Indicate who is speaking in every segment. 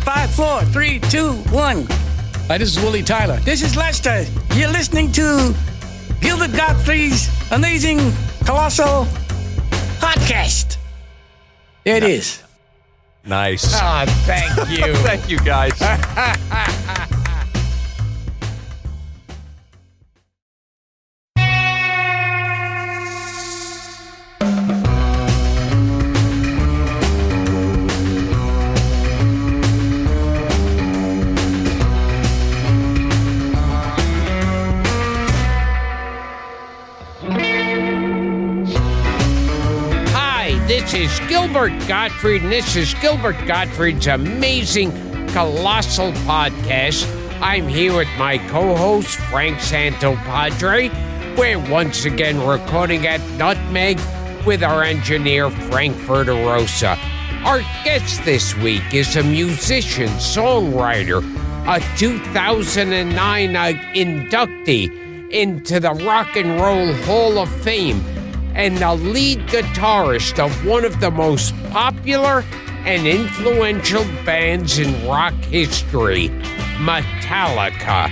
Speaker 1: 5, 4, 3, 2, 1. Hi, this is Willie Tyler. This is Lester. You're listening to Gilbert Gottfried's amazing Colossal podcast. There it is.
Speaker 2: Nice.
Speaker 3: Ah, thank you.
Speaker 2: Thank you, guys.
Speaker 3: This is Gilbert Gottfried, and this is Gilbert Gottfried's amazing Colossal podcast. I'm here with my co-host, Frank Santopadre. We're once again recording at Nutmeg with our engineer, Frank Verderosa. Our guest this week is a musician, songwriter, a 2009 inductee into the Rock and Roll Hall of Fame, and the lead guitarist of one of the most popular and influential bands in rock history, Metallica.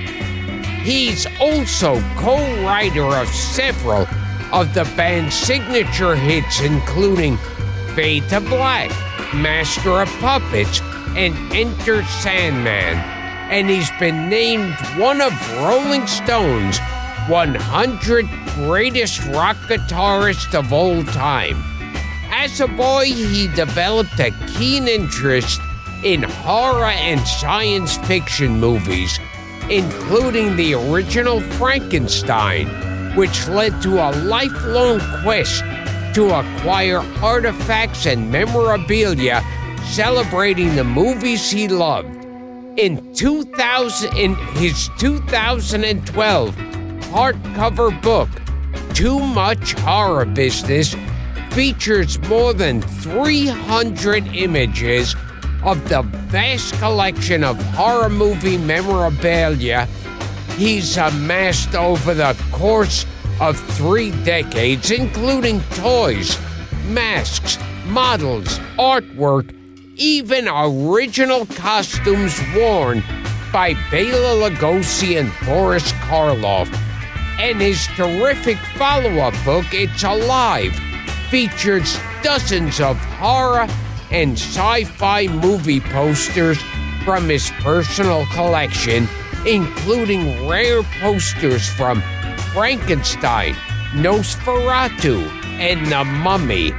Speaker 3: He's also co-writer of several of the band's signature hits, including Fade to Black, Master of Puppets, and Enter Sandman. And he's been named one of Rolling Stone's 100 greatest rock guitarists of all time. As a boy, he developed a keen interest in horror and science fiction movies, including the original Frankenstein, which led to a lifelong quest to acquire artifacts and memorabilia celebrating the movies he loved. In his 2012 hardcover book, Too Much Horror Business, features more than 300 images of the vast collection of horror movie memorabilia he's amassed over the course of 3 decades, including toys, masks, models, artwork, even original costumes worn by Bela Lugosi and Boris Karloff. And his terrific follow-up book, It's Alive, features dozens of horror and sci-fi movie posters from his personal collection, including rare posters from Frankenstein, Nosferatu, and The Mummy.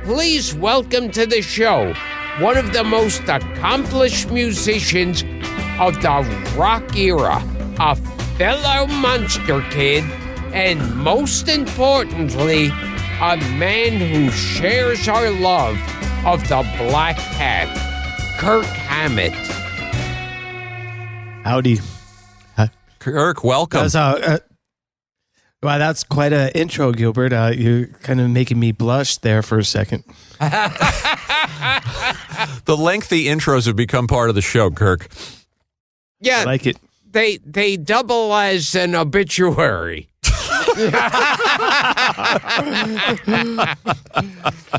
Speaker 3: Please welcome to the show one of the most accomplished musicians of the rock era, a fellow Monster Kid, and most importantly, a man who shares our love of the Black Cat, Kirk Hammett.
Speaker 4: Howdy.
Speaker 2: Kirk, welcome.
Speaker 4: Wow, that's quite an intro, Gilbert. You're kind of making me blush there for a second.
Speaker 2: The lengthy intros have become part of the show, Kirk.
Speaker 3: Yeah,
Speaker 4: I like it.
Speaker 3: They double as an obituary.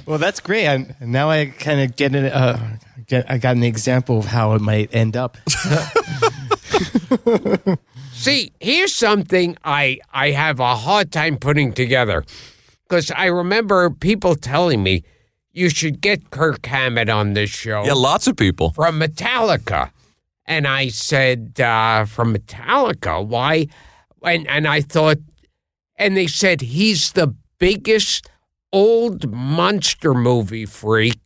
Speaker 4: Well, that's great. Now I kind of I got an example of how it might end up.
Speaker 3: See, here's something I have a hard time putting together, because I remember people telling me you should get Kirk Hammett on this show.
Speaker 2: Yeah, lots of people.
Speaker 3: From Metallica. And I said, from Metallica? Why? And I thought, and they said he's the biggest old monster movie freak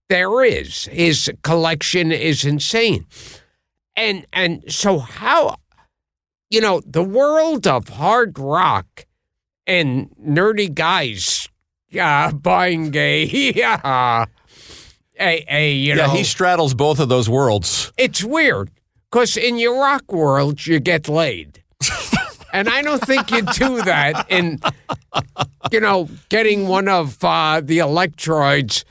Speaker 3: there is. His collection is insane. And so how, the world of hard rock and nerdy guys buying
Speaker 2: he straddles both of those worlds.
Speaker 3: It's weird, because in your rock world, you get laid. And I don't think you do that in, getting one of the electrodes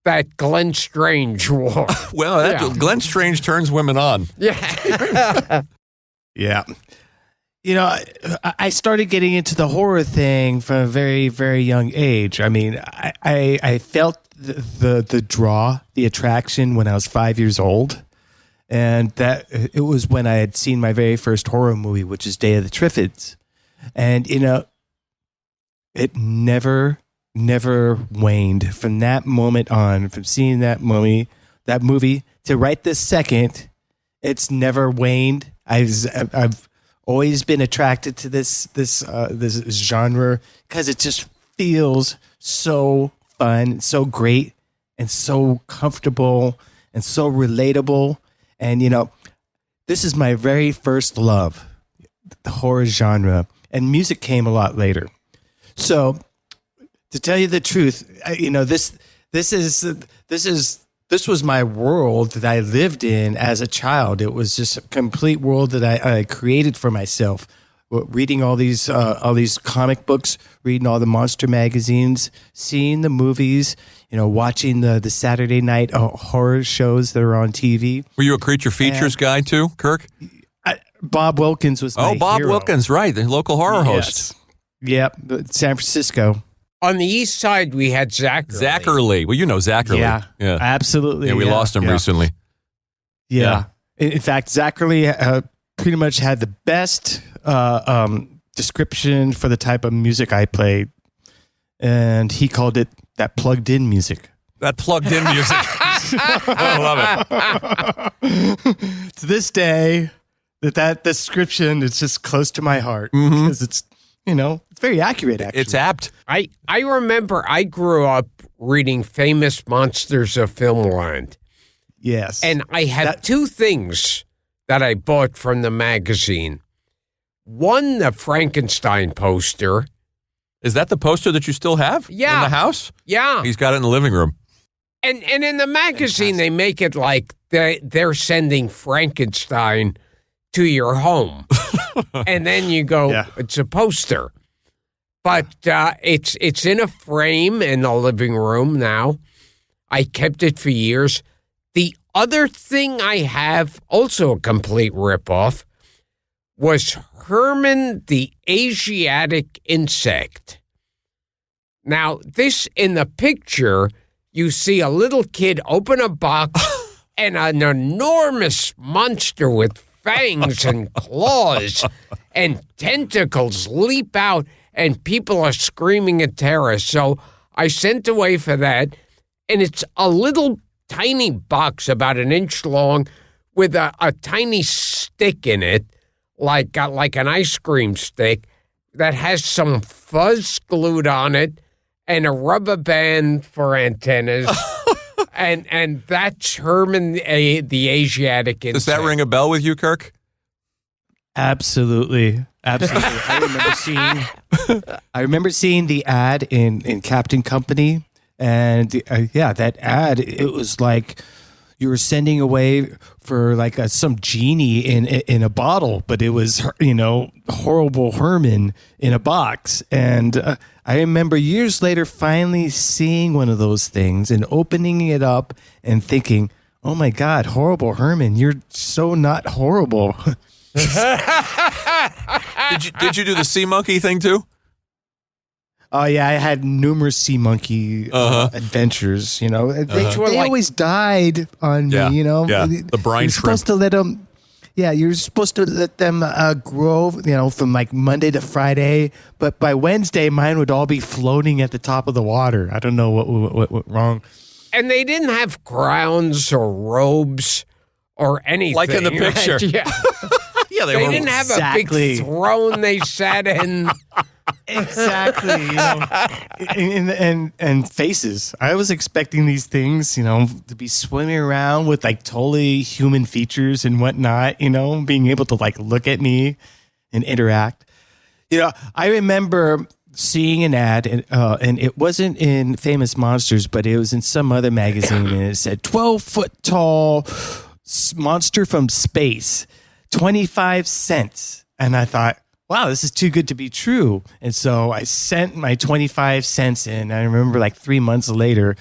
Speaker 3: that Glenn Strange wore.
Speaker 2: Well, Glenn Strange turns women on.
Speaker 3: Yeah.
Speaker 4: Yeah. I started getting into the horror thing from a very, very young age. I mean, I felt the draw, the attraction when I was 5 years old. And that it was when I had seen my very first horror movie, which is Day of the Triffids. And, it never waned from that moment on, from seeing that movie to right this second. It's never waned. I've always been attracted to this genre because it just feels so fun, so great, and so comfortable, and so relatable. And this is my very first love, the horror genre, and music came a lot later. So, to tell you the truth, this was my world that I lived in as a child. It was just a complete world that I created for myself. Reading all these comic books, reading all the monster magazines, seeing the movies, watching the Saturday night horror shows that are on TV.
Speaker 2: Were you a creature features guy too, Kirk?
Speaker 4: Bob Wilkins was my
Speaker 2: Bob
Speaker 4: hero.
Speaker 2: Wilkins, right, the local horror host.
Speaker 4: Yep, San Francisco.
Speaker 3: On the east side, we had Zachary.
Speaker 2: Zachary. Well, you know Zachary.
Speaker 4: Yeah, absolutely.
Speaker 2: Yeah, we lost him recently.
Speaker 4: Yeah. In fact, Zachary pretty much had the best description for the type of music I played, and he called it that plugged-in music.
Speaker 2: That plugged-in music. I love
Speaker 4: it. To this day, that description is just close to my heart because it's it's very accurate. Actually,
Speaker 2: it's apt.
Speaker 3: I remember I grew up reading Famous Monsters of Filmland.
Speaker 4: Yes,
Speaker 3: and I have two things that I bought from the magazine. One, the Frankenstein poster.
Speaker 2: Is that the poster that you still have?
Speaker 3: Yeah.
Speaker 2: In the house?
Speaker 3: Yeah.
Speaker 2: He's got it in the living room.
Speaker 3: And in the magazine, they make it like they're sending Frankenstein to your home. And then you go, It's a poster. But it's in a frame in the living room now. I kept it for years. The other thing I have, also a complete ripoff, was Herman the Asiatic Insect. Now, this, in the picture, you see a little kid open a box and an enormous monster with fangs and claws and tentacles leap out, and people are screaming in terror. So I sent away for that, and it's a little tiny box about an inch long with a tiny stick in it, like an ice cream stick, that has some fuzz glued on it and a rubber band for antennas. and that's Herman the Asiatic Insect.
Speaker 2: Does that ring a bell with you, Kirk?
Speaker 4: Absolutely. I remember seeing the ad in Captain Company, and that ad, it was like you were sending away for like some genie in a bottle, but it was horrible Herman in a box. And I remember years later finally seeing one of those things and opening it up and thinking, "Oh my God, horrible Herman, you're so not horrible."
Speaker 2: Did you do the sea monkey thing too?
Speaker 4: Oh yeah, I had numerous sea monkey adventures. They always died on me.
Speaker 2: Yeah, the brine
Speaker 4: you're
Speaker 2: shrimp.
Speaker 4: Supposed to let them. Yeah, you're supposed to let them grow. From like Monday to Friday, but by Wednesday, mine would all be floating at the top of the water. I don't know what went wrong.
Speaker 3: And they didn't have crowns or robes or anything,
Speaker 2: like in the picture.
Speaker 3: Right? Yeah.
Speaker 2: Yeah,
Speaker 3: they didn't have a big throne they sat in.
Speaker 4: Exactly, and faces. I was expecting these things, to be swimming around with like totally human features and whatnot, being able to like look at me and interact. I remember seeing an ad, and it wasn't in Famous Monsters, but it was in some other magazine, and it said 12-foot tall monster from space, 25 cents. And I thought, wow, this is too good to be true. And so I sent my 25 cents in. I remember like 3 months later,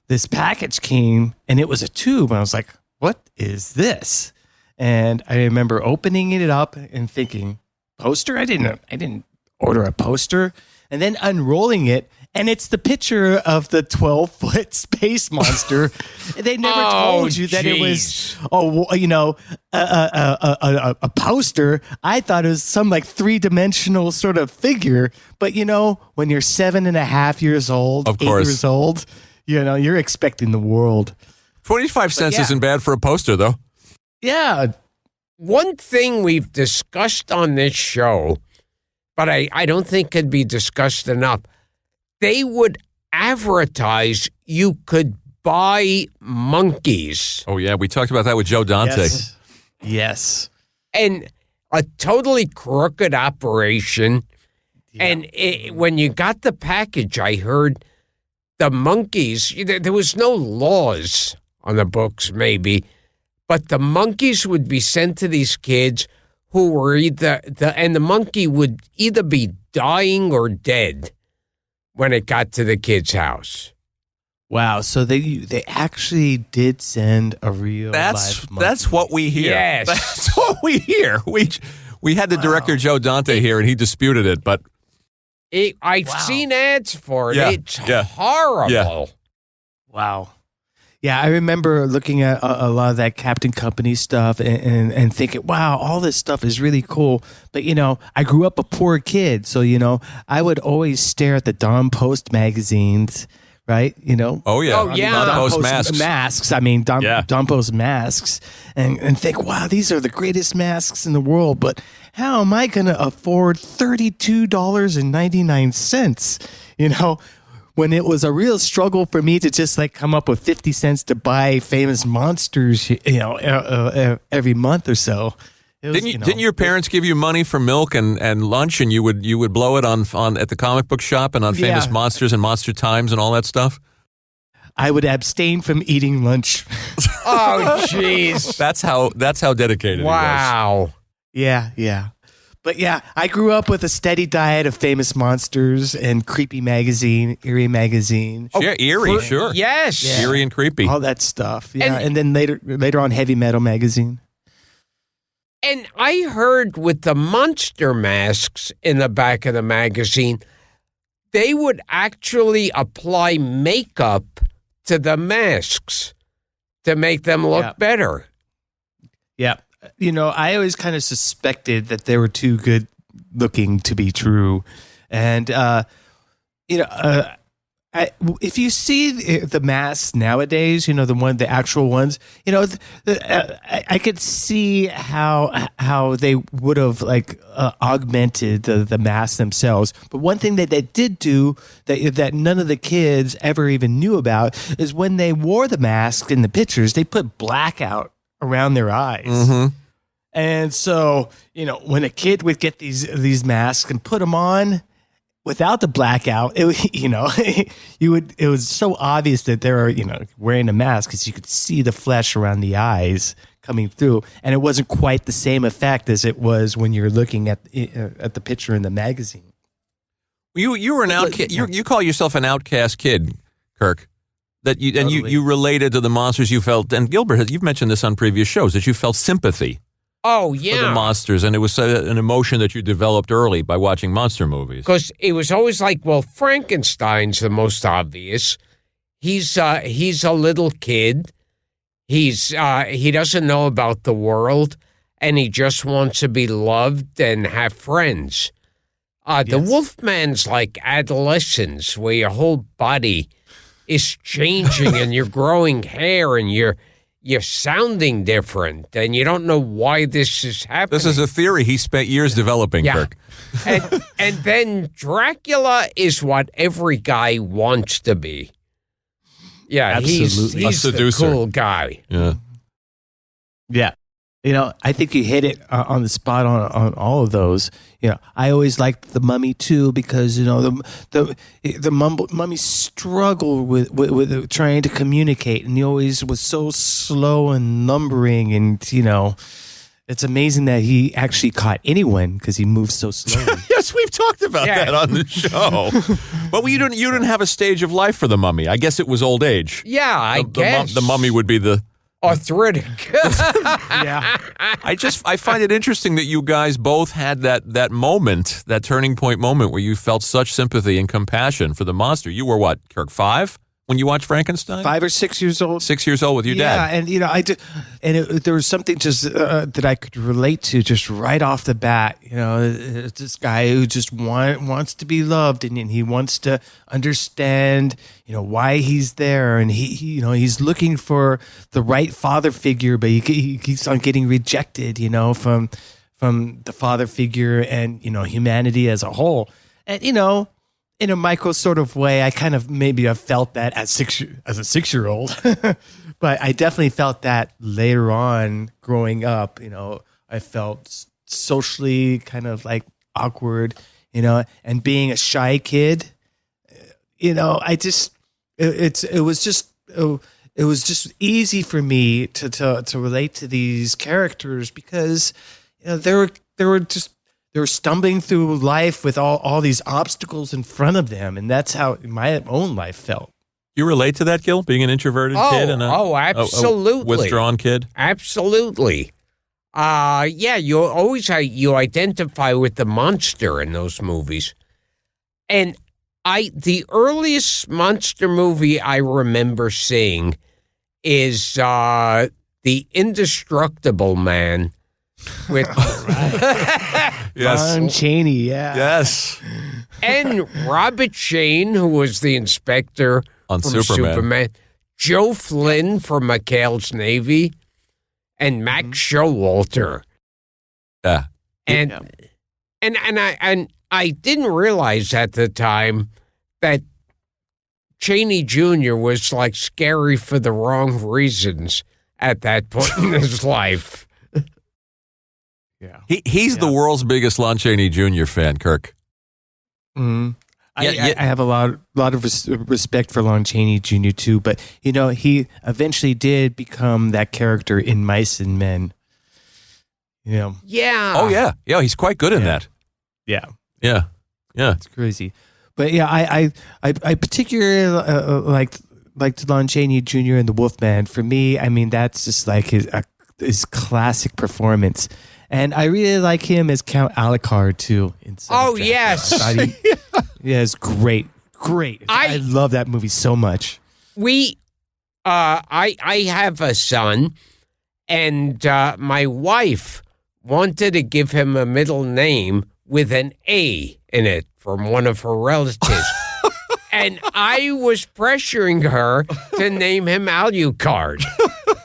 Speaker 4: this package came and it was a tube. And I was like, what is this? And I remember opening it up and thinking, poster? I didn't order a poster. And then unrolling it and it's the picture of the 12-foot space monster. They never told you that it was, a poster. I thought it was some like 3-dimensional sort of figure. But when you're 7.5 years old,
Speaker 2: of
Speaker 4: 8
Speaker 2: course.
Speaker 4: years old, you're expecting the world.
Speaker 2: 25 cents isn't bad for a poster, though.
Speaker 4: Yeah.
Speaker 3: One thing we've discussed on this show, but I don't think could be discussed enough, they would advertise you could buy monkeys.
Speaker 2: Oh, yeah. We talked about that with Joe Dante.
Speaker 4: Yes.
Speaker 3: And a totally crooked operation.
Speaker 4: Yeah.
Speaker 3: And when you got the package, I heard the monkeys, there was no laws on the books, maybe, but the monkeys would be sent to these kids who were and the monkey would either be dying or dead when it got to the kid's house.
Speaker 4: Wow. So they actually did send a real live monkey.
Speaker 2: That's what we hear.
Speaker 3: Yes.
Speaker 2: That's what we hear. We had the director Joe Dante here, and he disputed it, but
Speaker 3: I've seen ads for it.
Speaker 2: Yeah,
Speaker 3: It's
Speaker 2: yeah.
Speaker 3: horrible.
Speaker 2: Yeah.
Speaker 4: Wow. Yeah, I remember looking at a lot of that Captain Company stuff and thinking, wow, all this stuff is really cool. But, I grew up a poor kid. So, I would always stare at the Don Post magazines, right?
Speaker 2: Oh, yeah.
Speaker 3: Oh, yeah.
Speaker 2: Don Post masks.
Speaker 4: Masks. I mean, Don Post masks. And think, wow, these are the greatest masks in the world. But how am I going to afford $32.99? When it was a real struggle for me to just come up with 50 cents to buy Famous Monsters, every month or so.
Speaker 2: Didn't your parents give you money for milk and lunch, and you would blow it on at the comic book shop and on Famous Monsters and Monster Times and all that stuff?
Speaker 4: I would abstain from eating lunch.
Speaker 3: Oh, jeez.
Speaker 2: That's how dedicated he was.
Speaker 3: Wow.
Speaker 4: Yeah. But yeah, I grew up with a steady diet of Famous Monsters and Creepy Magazine, Eerie Magazine.
Speaker 2: Yeah, Eerie, sure.
Speaker 3: Yes.
Speaker 4: Yeah.
Speaker 2: Eerie and creepy.
Speaker 4: All that stuff. Yeah, and then later on Heavy Metal Magazine.
Speaker 3: And I heard with the monster masks in the back of the magazine, they would actually apply makeup to the masks to make them look better.
Speaker 4: Yeah. I always kind of suspected that they were too good looking to be true. And, if you see the masks nowadays, the actual ones, I could see how they would have augmented the masks themselves. But one thing that they did do that none of the kids ever even knew about is when they wore the mask in the pictures, they put blackout around their eyes.
Speaker 2: Mm-hmm.
Speaker 4: And so, when a kid would get these masks and put them on without the blackout, it was so obvious that they were, wearing a mask because you could see the flesh around the eyes coming through, and it wasn't quite the same effect as it was when you're looking at the picture in the magazine.
Speaker 2: You were an outcast. You call yourself an outcast kid, Kirk. That you and you related to the monsters. You felt, and Gilbert, you've mentioned this on previous shows, that you felt sympathy.
Speaker 3: Oh, yeah.
Speaker 2: For the monsters, and it was an emotion that you developed early by watching monster movies.
Speaker 3: Because it was always Frankenstein's the most obvious. He's a little kid. He doesn't know about the world, and he just wants to be loved and have friends. The Wolfman's like adolescence, where your whole body is changing and you're growing hair and you're sounding different, and you don't know why this is happening.
Speaker 2: This is a theory he spent years developing, Kirk.
Speaker 3: And then Dracula is what every guy wants to be. Yeah,
Speaker 4: absolutely.
Speaker 3: He's
Speaker 2: a seducer.
Speaker 3: The cool guy.
Speaker 2: Yeah.
Speaker 4: Yeah. I think you hit it on the spot on all of those. I always liked the Mummy too because the Mummy struggled with trying to communicate, and he always was so slow and lumbering, and it's amazing that he actually caught anyone because he moved so slowly.
Speaker 2: Yes, we've talked about that on the show. But you didn't have a stage of life for the Mummy. I guess it was old age.
Speaker 3: Yeah, I guess
Speaker 2: the Mummy would be the
Speaker 3: arthritic.
Speaker 4: Yeah.
Speaker 2: I find it interesting that you guys both had that moment, that turning point moment where you felt such sympathy and compassion for the monster. You were what, Kirk, 5 when you watched Frankenstein?
Speaker 4: 5 or 6 years old.
Speaker 2: 6 years old with your dad.
Speaker 4: Yeah, and I did, and there was something just that I could relate to just right off the bat. It's this guy who just wants to be loved, and he wants to understand, why he's there, and he's looking for the right father figure, but he keeps on getting rejected, from the father figure and humanity as a whole, and in a micro sort of way, I kind of maybe have felt that as a 6-year-old, but I definitely felt that later on growing up. I felt socially kind of like awkward, and being a shy kid. It was just easy for me to relate to these characters because they were stumbling through life with all these obstacles in front of them, and that's how my own life felt.
Speaker 2: You relate to that, Gil, being an introverted kid and
Speaker 3: absolutely,
Speaker 2: a withdrawn kid?
Speaker 3: Absolutely. You identify with the monster in those movies. And the earliest monster movie I remember seeing is The Indestructible Man with
Speaker 4: Lon Chaney, yeah.
Speaker 2: Yes.
Speaker 3: And Robert Shane, who was the inspector
Speaker 2: On
Speaker 3: from
Speaker 2: Superman.
Speaker 3: Joe Flynn from McHale's Navy, and Max Showalter.
Speaker 2: Yeah.
Speaker 3: And I didn't realize at the time that Chaney Jr. was like scary for the wrong reasons at that point in his life.
Speaker 4: Yeah,
Speaker 2: He's the world's biggest Lon Chaney Jr. fan, Kirk.
Speaker 4: Mm-hmm. I have a lot of respect for Lon Chaney Jr. too, but he eventually did become that character in Mice and Men.
Speaker 3: Yeah.
Speaker 2: Oh yeah. He's quite good in that.
Speaker 4: Yeah.
Speaker 2: Yeah.
Speaker 4: It's crazy, but yeah, I particularly liked Lon Chaney Jr. and the Wolfman. For me, I mean that's just like his classic performance. And I really like him as Count Alucard too.
Speaker 3: Yes.
Speaker 4: It's great. I love that movie so much.
Speaker 3: I have a son, and my wife wanted to give him a middle name with an A in it from one of her relatives. And I was pressuring her to name him Alucard.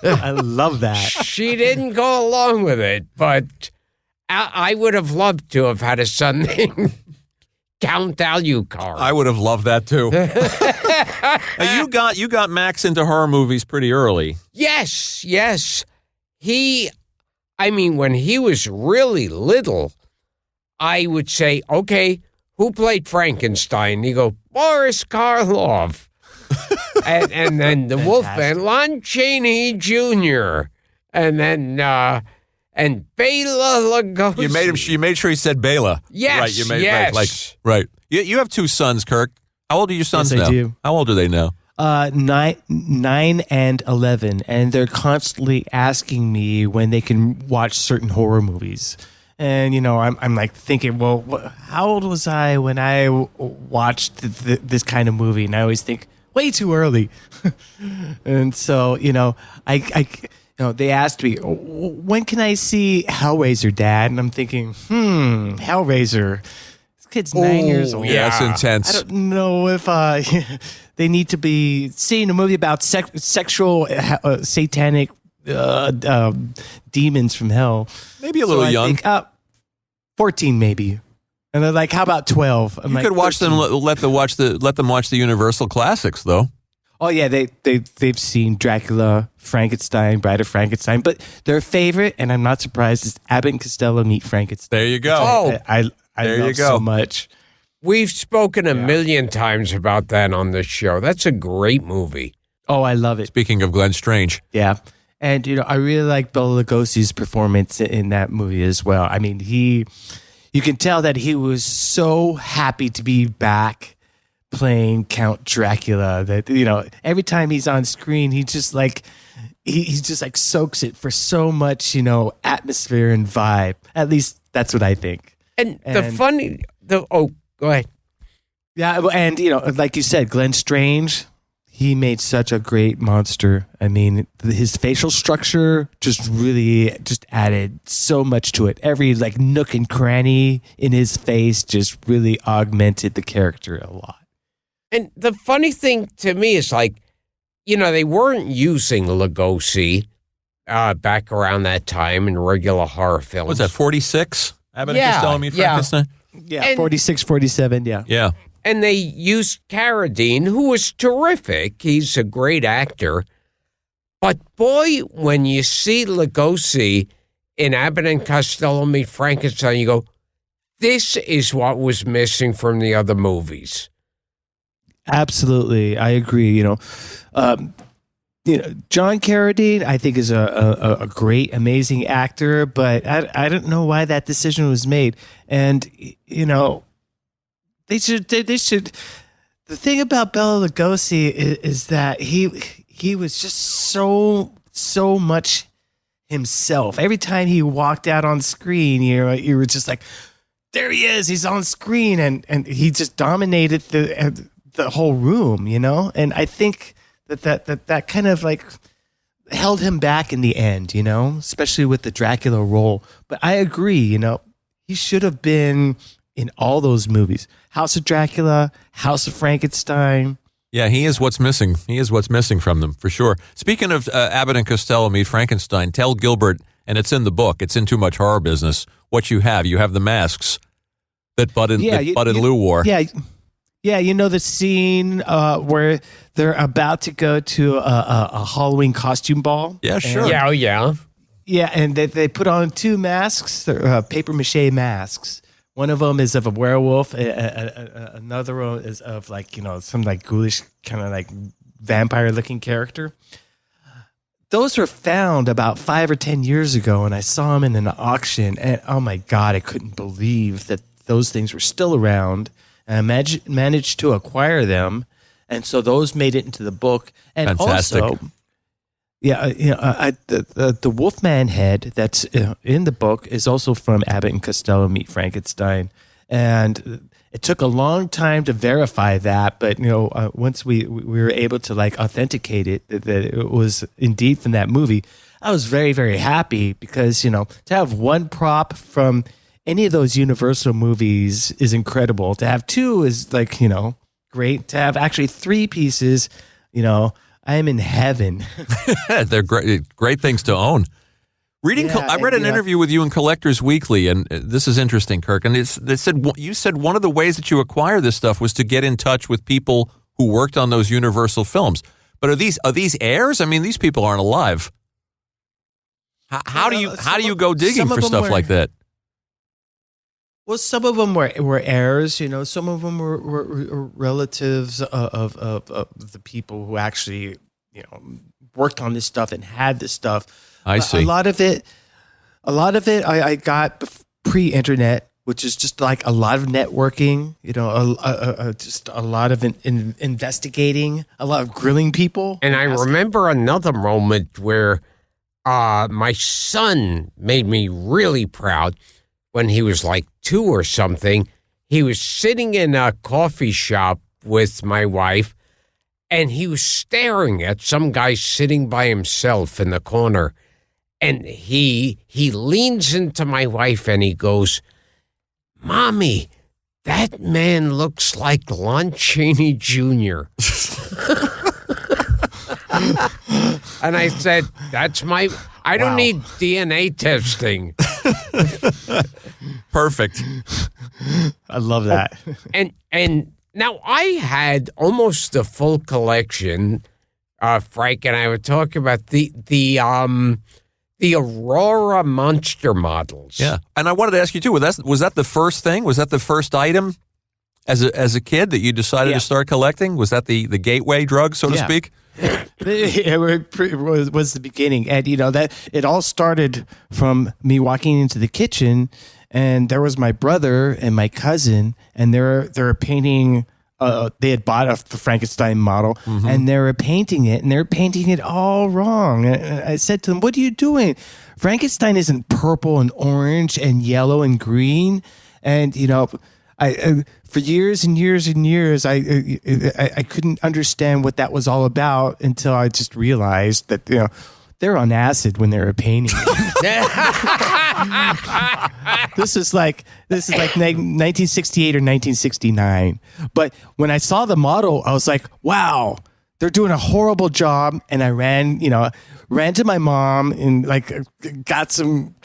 Speaker 4: I love that.
Speaker 3: She didn't go along with it, but I would have loved to have had a son named Count Alucard.
Speaker 2: I would have loved that too. You got Max into horror movies pretty early.
Speaker 3: Yes. When he was really little, I would say, okay, who played Frankenstein? He'd go, Boris Karloff. and then the Wolfman, Lon Chaney Jr. And then and Bela Lugosi.
Speaker 2: You made sure he said Bela.
Speaker 3: Yes,
Speaker 2: right. You made
Speaker 3: yes.
Speaker 2: Right. You have 2 sons, Kirk. How old are your sons now?
Speaker 4: I do.
Speaker 2: How old are they now?
Speaker 4: 9 and 11, and they're constantly asking me when they can watch certain horror movies. And I'm like thinking, well, how old was I when I watched this kind of movie? And I always think way too early. And so they asked me, when can I see Hellraiser, Dad? And I'm thinking, Hellraiser. This kid's 9 years old.
Speaker 2: Yeah, it's intense.
Speaker 4: I don't know if they need to be seeing a movie about sexual satanic demons from hell.
Speaker 2: Maybe a little young.
Speaker 4: I think, 14 maybe. And they're like, how about 12?
Speaker 2: You could watch 13. Let them watch the Universal classics though.
Speaker 4: Oh yeah, they've seen Dracula, Frankenstein, Bride of Frankenstein, but their favorite, and I'm not surprised, is Abbott and Costello Meet Frankenstein.
Speaker 2: There you go.
Speaker 4: I love so much.
Speaker 3: We've spoken a million times about that on this show. That's a great movie.
Speaker 4: Oh, I love it.
Speaker 2: Speaking of Glenn Strange.
Speaker 4: Yeah. And, I really like Bela Lugosi's performance in that movie as well. I mean, you can tell that he was so happy to be back playing Count Dracula that, every time he's on screen, he just like, he just like soaks it for so much, atmosphere and vibe. At least that's what I think.
Speaker 3: And go ahead.
Speaker 4: Yeah, and like you said, Glenn Strange, he made such a great monster. I mean, his facial structure just added so much to it. Every like nook and cranny in his face just really augmented the character a lot.
Speaker 3: And the funny thing to me is like, they weren't using Lugosi back around that time in regular horror films.
Speaker 2: Was that 46? Abbott
Speaker 3: Yeah,
Speaker 2: and Costello meet Frankenstein?
Speaker 4: Yeah,
Speaker 3: And-
Speaker 4: 46, 47, yeah.
Speaker 2: Yeah.
Speaker 3: And they used Carradine, who was terrific. He's a great actor. But boy, when you see Lugosi in Abbott and Costello Meet Frankenstein, you go, this is what was missing from the other movies.
Speaker 4: Absolutely, I agree. John Carradine, I think, is a great, amazing actor, but I don't know why that decision was made. And they should. The thing about Bela Lugosi is that he was just so much himself. Every time he walked out on screen, you were just like, there he is, he's on screen, and he just dominated the whole room, And I think that kind of like held him back in the end, especially with the Dracula role. But I agree, he should have been in all those movies. House of Dracula, House of Frankenstein.
Speaker 2: Yeah, he is what's missing. He is what's missing from them, for sure. Speaking of Abbott and Costello Meet Frankenstein, tell Gilbert, and it's in the book, it's in Too Much Horror Business, what you have. You have the masks that Bud and Lou wore.
Speaker 4: Yeah. Yeah, the scene where they're about to go to a Halloween costume ball.
Speaker 2: Yeah, sure.
Speaker 3: Yeah.
Speaker 4: Yeah, and they put on two masks, paper mache masks. One of them is of a werewolf. Another one is of some like ghoulish kind of like vampire looking character. Those were found about 5 or 10 years ago, and I saw them in an auction. And oh my God, I couldn't believe that those things were still around. And I managed to acquire them, and so those made it into the book. And
Speaker 2: Fantastic.
Speaker 4: Also, the Wolfman head that's in the book is also from Abbott and Costello Meet Frankenstein, and it took a long time to verify that. But once we were able to like authenticate it that it was indeed from that movie, I was very, very happy because to have one prop from any of those Universal movies is incredible. To have two is like, great. To have actually three pieces, I am in heaven.
Speaker 2: They're great things to own. I read an interview with you in Collectors Weekly, and this is interesting, Kirk. And you said one of the ways that you acquire this stuff was to get in touch with people who worked on those Universal films. But are these heirs? I mean, these people aren't alive. How do you go digging for stuff like that?
Speaker 4: Well, some of them were heirs, some of them were relatives of the people who actually, worked on this stuff and had this stuff.
Speaker 2: I see.
Speaker 4: A lot of it I got pre-internet, which is just like a lot of networking, just a lot of investigating, a lot of grilling people.
Speaker 3: And I remember another moment where my son made me really proud. When he was like 2 or something, he was sitting in a coffee shop with my wife, and he was staring at some guy sitting by himself in the corner. And he leans into my wife and he goes, "Mommy, that man looks like Lon Chaney Jr." And I said, I don't need DNA testing.
Speaker 2: Perfect.
Speaker 4: I love that.
Speaker 3: And now I had almost the full collection. Frank and I were talking about the Aurora monster models.
Speaker 2: Yeah, and I wanted to ask you too. Was that the first thing? Was that the first item as a kid that you decided to start collecting? Was that the gateway drug, so to speak?
Speaker 4: It was the beginning, and that it all started from me walking into the kitchen, and there was my brother and my cousin, and they're painting they had bought the Frankenstein model, and they were painting it, and they're painting it all wrong. And I said to them, "What are you doing? Frankenstein isn't purple and orange and yellow and green." And I for years and years and years, I couldn't understand what that was all about until I just realized that they're on acid when they were painting. This is like 1968 or 1969. But when I saw the model, I was like, wow, they're doing a horrible job. And I ran to my mom and got some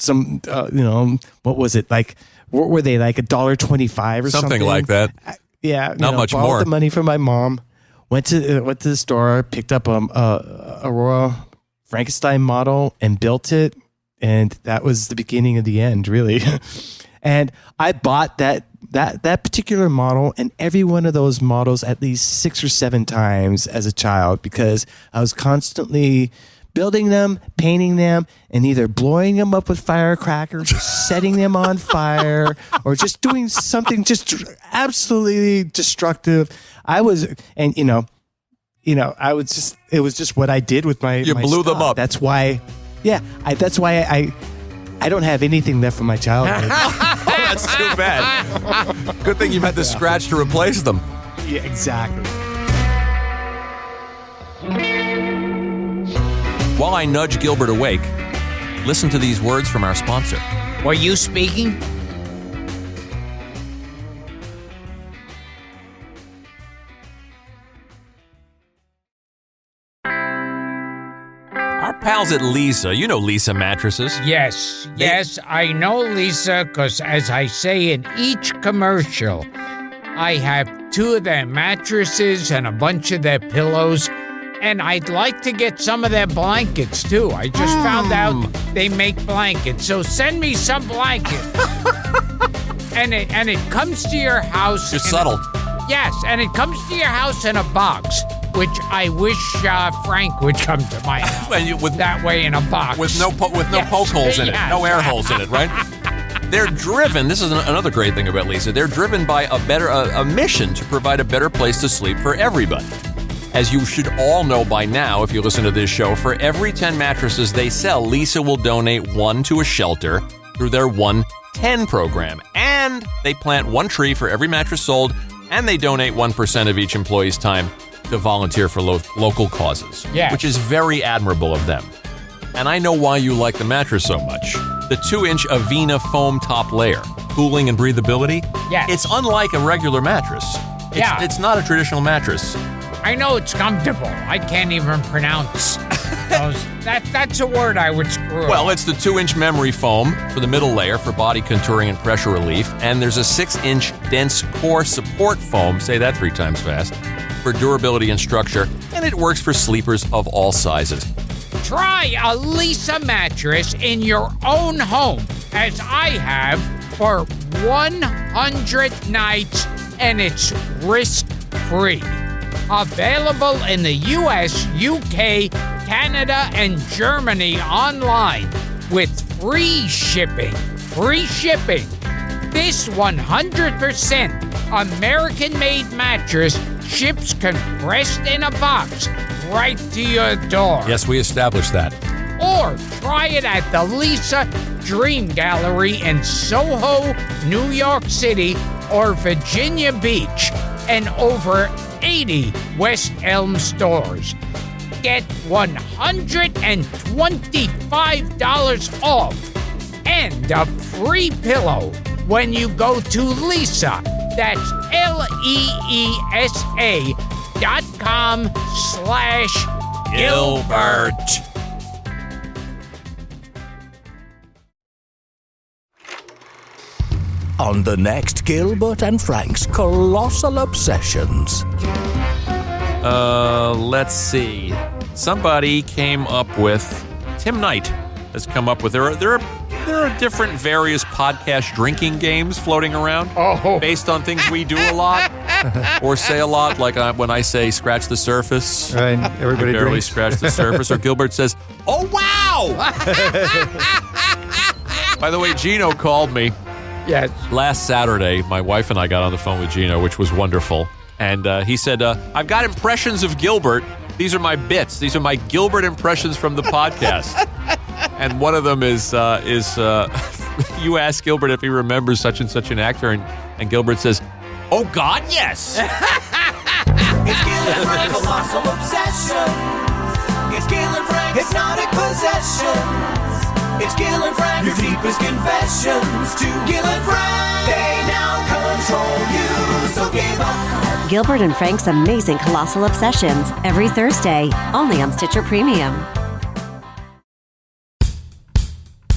Speaker 4: what was it like? What were they, like $1.25 or something
Speaker 2: like that?
Speaker 4: Yeah,
Speaker 2: not much
Speaker 4: borrowed
Speaker 2: more.
Speaker 4: The money from my mom. Went to the store, picked up a Royal Frankenstein model and built it, and that was the beginning of the end, really. And I bought that particular model and every one of those models at least 6 or 7 times as a child, because I was constantly building them, painting them, and either blowing them up with firecrackers or setting them on fire or just doing something just absolutely destructive. I was it was just what I did with my
Speaker 2: You
Speaker 4: my
Speaker 2: blew
Speaker 4: stuff.
Speaker 2: them up.
Speaker 4: That's why I don't have anything left from my childhood.
Speaker 2: That's too bad. Good thing you've had the scratch to replace them.
Speaker 4: Yeah, exactly.
Speaker 2: While I nudge Gilbert awake, listen to these words from our sponsor.
Speaker 3: Were you speaking?
Speaker 2: Our pals at Lisa, you know Lisa mattresses.
Speaker 3: Yes, I know, Lisa, because as I say in each commercial, I have 2 of their mattresses and a bunch of their pillows, and I'd like to get some of their blankets, too. I just found out they make blankets, so send me some blankets. and it comes to your house.
Speaker 2: You're subtle.
Speaker 3: Yes, and it comes to your house in a box, which I wish Frank would come to my house. That way in a box.
Speaker 2: With no poke holes in it. No air holes in it, right? They're driven, this is another great thing about Lisa, they're driven by a mission to provide a better place to sleep for everybody. As you should all know by now, if you listen to this show, for every 10 mattresses they sell, Lisa will donate 1 to a shelter through their 110 program. And they plant 1 tree for every mattress sold, and they donate 1% of each employee's time to volunteer for local causes, which is very admirable of them. And I know why you like the mattress so much. The 2-inch Avena foam top layer, cooling and breathability.
Speaker 3: Yes.
Speaker 2: It's unlike a regular mattress. It's not a traditional mattress.
Speaker 3: I know it's comfortable. I can't even pronounce those. That's a word I would screw up.
Speaker 2: Well, it's the 2-inch memory foam for the middle layer for body contouring and pressure relief, and there's a 6-inch dense core support foam, say that 3 times fast, for durability and structure, and it works for sleepers of all sizes.
Speaker 3: Try a Lisa mattress in your own home, as I have, for 100 nights, and it's risk-free. Available in the U.S., U.K., Canada, and Germany online with free shipping. Free shipping. This 100% American-made mattress ships compressed in a box right to your door.
Speaker 2: Yes, we established that.
Speaker 3: Or try it at the Lisa Dream Gallery in Soho, New York City, or Virginia Beach, and over 80 West Elm stores. Get $125 off and a free pillow when you go to Lisa. That's LEESA.com/Gilbert.
Speaker 5: On the next Gilbert and Frank's Colossal Obsessions.
Speaker 2: Let's see. Somebody came up with, Tim Knight has come up with, there are different various podcast drinking games floating around based on things we do a lot or say a lot, like when I say scratch the surface.
Speaker 6: Right, everybody
Speaker 2: barely
Speaker 6: drinks.
Speaker 2: scratch the surface, or Gilbert says, oh, wow! By the way, Gino called me.
Speaker 3: Yes.
Speaker 2: Last Saturday, my wife and I got on the phone with Gino, which was wonderful. And he said, I've got impressions of Gilbert. These are my bits. These are my Gilbert impressions from the podcast. And one of them is you ask Gilbert if he remembers such and such an actor, and Gilbert says, "Oh, God, yes."
Speaker 6: It's Gil and Frank, Colossal Obsession. It's Gil and Frank, Hypnotic Possessions. It's Gil and Frank, your deepest confessions to Gil and Frank. They now control you, so give up.
Speaker 7: Gilbert and Frank's Amazing Colossal Obsessions, every Thursday, only on Stitcher Premium.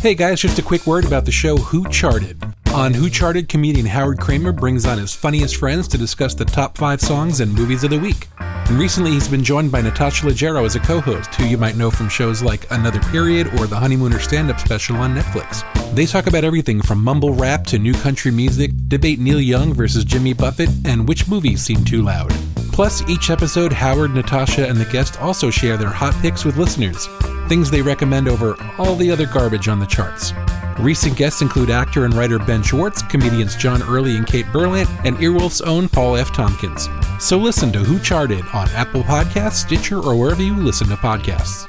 Speaker 8: Hey guys, just a quick word about the show Who Charted. On Who Charted, comedian Howard Kramer brings on his funniest friends to discuss the top 5 songs and movies of the week. And recently he's been joined by Natasha Leggero as a co-host, who you might know from shows like Another Period or the Honeymooner stand-up special on Netflix. They talk about everything from mumble rap to new country music, debate Neil Young versus Jimmy Buffett, and which movies seem too loud. Plus, each episode, Howard, Natasha, and the guest also share their hot picks with listeners, things they recommend over all the other garbage on the charts. Recent guests include actor and writer Ben Schwartz, comedians John Early and Kate Berlant, and Earwolf's own Paul F. Tompkins. So listen to Who Charted on Apple Podcasts, Stitcher, or wherever you listen to podcasts.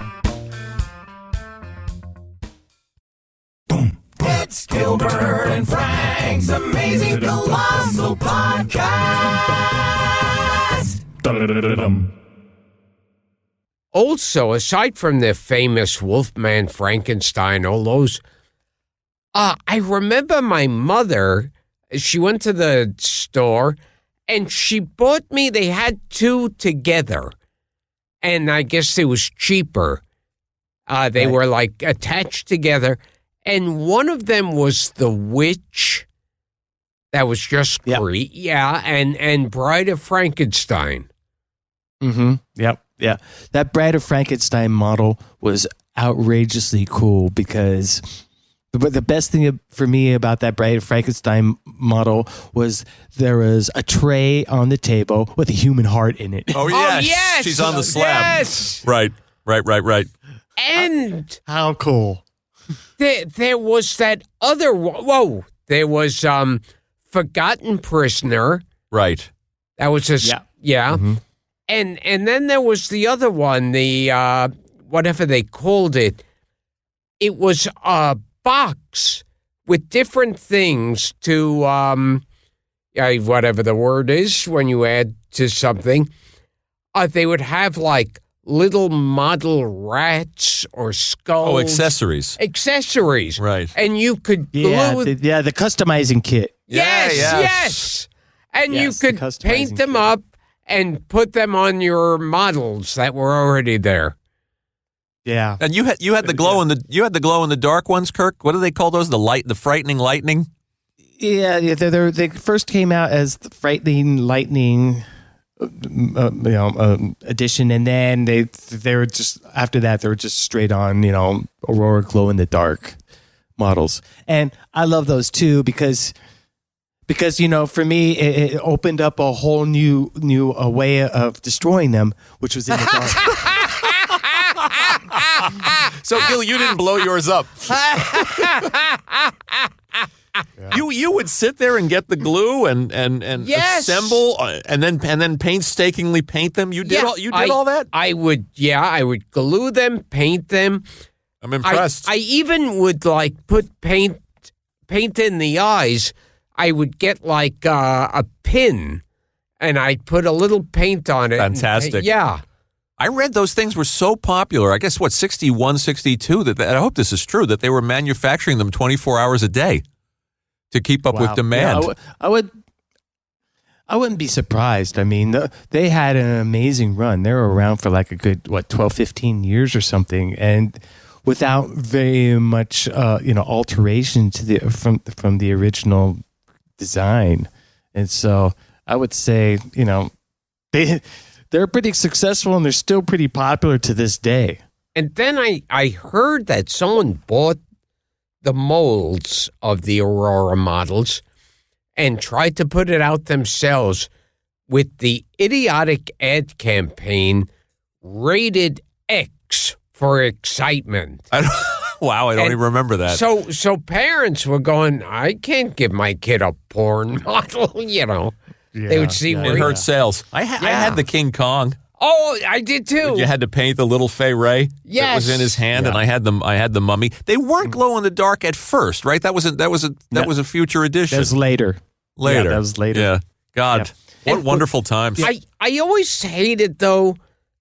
Speaker 6: It's Gilbert and Frank's Amazing Colossal Podcast.
Speaker 3: Also, aside from the famous Wolfman Frankenstein, all those, I remember my mother, she went to the store and she bought me, they had 2 together. And I guess it was cheaper. They were like attached together. And one of them was The Witch. That was just great. Yeah. And Bride of Frankenstein.
Speaker 4: Mm-hmm. Yep. Yeah. That Bride of Frankenstein model was outrageously cool because the best thing for me about that Bride of Frankenstein model was there was a tray on the table with a human heart in it.
Speaker 2: Oh, yes.
Speaker 3: Oh, yes.
Speaker 2: She's on the slab.
Speaker 3: Yes.
Speaker 2: Right.
Speaker 3: And
Speaker 4: How cool.
Speaker 3: there was that other one. Whoa. There was Forgotten Prisoner.
Speaker 2: Right.
Speaker 3: That was a... Yeah.
Speaker 4: Mm-hmm.
Speaker 3: And then there was the other one, the whatever they called it. It was a box with different things to whatever the word is when you add to something. They would have like little model rats or skulls.
Speaker 2: Oh, accessories.
Speaker 3: Accessories.
Speaker 2: Right.
Speaker 3: And you could glue
Speaker 4: The customizing kit.
Speaker 3: Yes. And
Speaker 4: Yes,
Speaker 3: you
Speaker 4: the
Speaker 3: could
Speaker 4: customizing
Speaker 3: paint them
Speaker 4: kit.
Speaker 3: up and put them on your models that were already there.
Speaker 4: Yeah.
Speaker 2: And you had the glow in the dark ones, Kirk. What do they call those? The frightening lightning.
Speaker 4: Yeah. They first came out as the Frightening Lightning, edition, and then they were just after that they were just straight on Aurora glow in the dark models, and I love those too because for me it opened up a whole new way of destroying them, which was in the dark.
Speaker 2: So, Gil, you didn't blow yours up. You would sit there and get the glue and
Speaker 3: Yes.
Speaker 2: assemble and then painstakingly paint them. You did all that?
Speaker 3: I would glue them, paint them.
Speaker 2: I'm impressed.
Speaker 3: I even would like put paint in the eyes. I would get like a pin and I'd put a little paint on it.
Speaker 2: Fantastic.
Speaker 3: Yeah.
Speaker 2: I read those things were so popular. I guess 61, 62 that I hope this is true, that they were manufacturing them 24 hours a day to keep up with demand.
Speaker 4: Yeah, I wouldn't be surprised. I mean, they had an amazing run. They were around for like a good 12, 15 years or something, and without very much alteration to from the original design. And so I would say they're pretty successful and they're still pretty popular to this day.
Speaker 3: And then I heard that someone bought the molds of the Aurora models and tried to put it out themselves with the idiotic ad campaign Rated X for excitement.
Speaker 2: Wow, I don't even remember that.
Speaker 3: So parents were going, I can't give my kid a porn model, They would see
Speaker 2: It hurt sales. I had the King Kong.
Speaker 3: Oh, I did too.
Speaker 2: You had to paint the little Fay Ray that was in his hand, and I had the mummy. They weren't glow in the dark at first, right? That was a future edition.
Speaker 4: That was later.
Speaker 2: Later.
Speaker 4: Yeah, that was later.
Speaker 2: Yeah. God, what wonderful times.
Speaker 3: I always hated, though,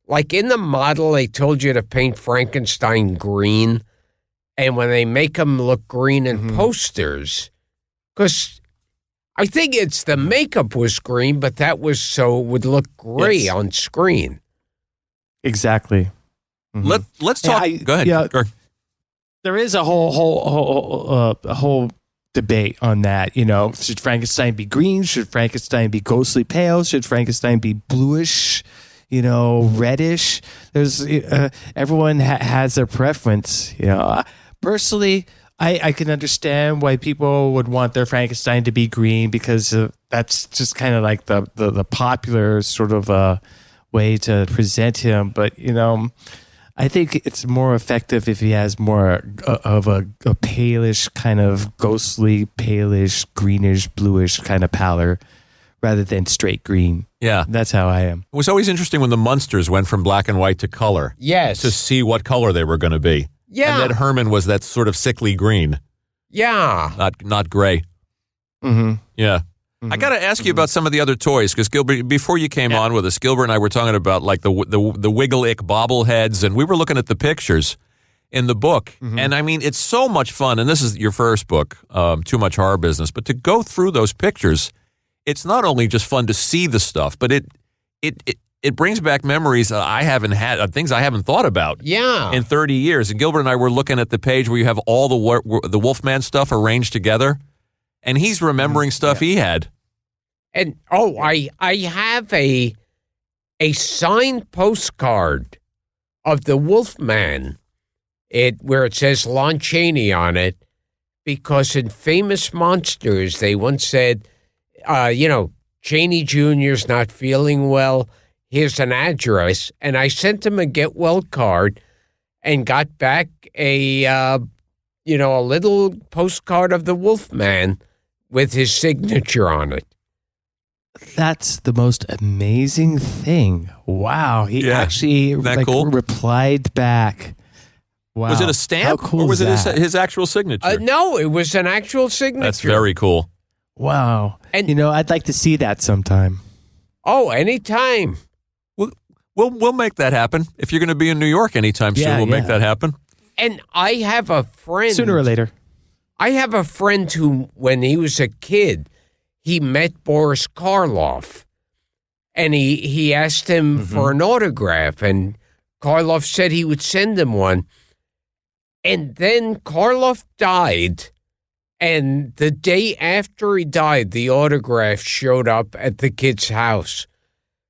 Speaker 3: like in the model, they told you to paint Frankenstein green. And when they make him look green in posters, because I think it's the makeup was green, but that was so it would look gray on screen.
Speaker 4: Exactly.
Speaker 2: Let's talk. Go ahead.
Speaker 4: Yeah, there is a whole debate on that. You know, should Frankenstein be green? Should Frankenstein be ghostly pale? Should Frankenstein be bluish? You know, reddish. There's everyone has their preference. You know, personally, I can understand why people would want their Frankenstein to be green because that's just kind of like the popular sort of way to present him. But you know, I think it's more effective if he has more of a palish kind of ghostly, palish, greenish, bluish kind of pallor rather than straight green.
Speaker 2: Yeah.
Speaker 4: That's how I am.
Speaker 2: It was always interesting when the Munsters went from black and white to color.
Speaker 3: Yes.
Speaker 2: To see what color they were going to be.
Speaker 3: Yeah.
Speaker 2: And then Herman was that sort of sickly green.
Speaker 3: Yeah.
Speaker 2: Not gray.
Speaker 4: Mm-hmm.
Speaker 2: Yeah. I got to ask you about some of the other toys because Gilbert, before you came on with us, Gilbert and I were talking about like the Wiggle-Ick bobbleheads, and we were looking at the pictures in the book. And I mean, it's so much fun. And this is your first book, Too Much Horror Business. But to go through those pictures, it's not only just fun to see the stuff, but it brings back memories I haven't had, things I haven't thought about in 30 years. And Gilbert and I were looking at the page where you have all the Wolfman stuff arranged together, and he's remembering stuff he had.
Speaker 3: And I have a signed postcard of the Wolfman, where it says Lon Chaney on it, because in Famous Monsters they once said, Chaney Jr.'s not feeling well. Here's an address. And I sent him a get well card and got back a little postcard of the Wolfman with his signature on it.
Speaker 4: That's the most amazing thing. Wow. He actually replied back. Wow.
Speaker 2: Was it a stamp?
Speaker 4: How cool
Speaker 2: or was
Speaker 4: is
Speaker 2: it his actual signature?
Speaker 3: No, it was an actual signature.
Speaker 2: That's very cool.
Speaker 4: Wow. And I'd like to see that sometime.
Speaker 3: Oh, anytime.
Speaker 2: We'll make that happen. If you're going to be in New York anytime soon, we'll make that happen.
Speaker 3: And I have a friend.
Speaker 4: Sooner or later.
Speaker 3: I have a friend who, when he was a kid, he met Boris Karloff. And he asked him for an autograph. And Karloff said he would send him one. And then Karloff died. And the day after he died, the autograph showed up at the kid's house,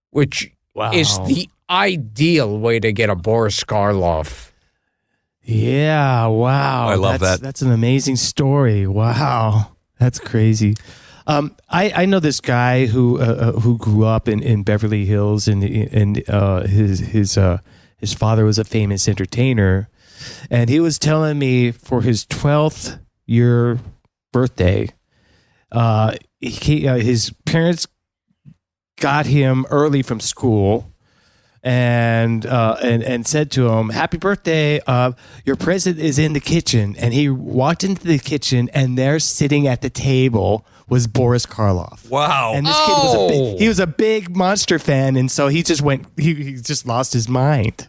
Speaker 3: which is the ideal way to get a Boris Karloff.
Speaker 4: Yeah, wow.
Speaker 2: I love that.
Speaker 4: That's an amazing story. Wow. That's crazy. I know this guy who grew up in Beverly Hills, and his father was a famous entertainer, and he was telling me for his 12th year birthday, his parents got him early from school and said to him, "Happy birthday! Your present is in the kitchen." And he walked into the kitchen, and there, sitting at the table, was Boris Karloff.
Speaker 2: Wow!
Speaker 4: And this kid was a big Monster fan, and so he just went. He just lost his mind.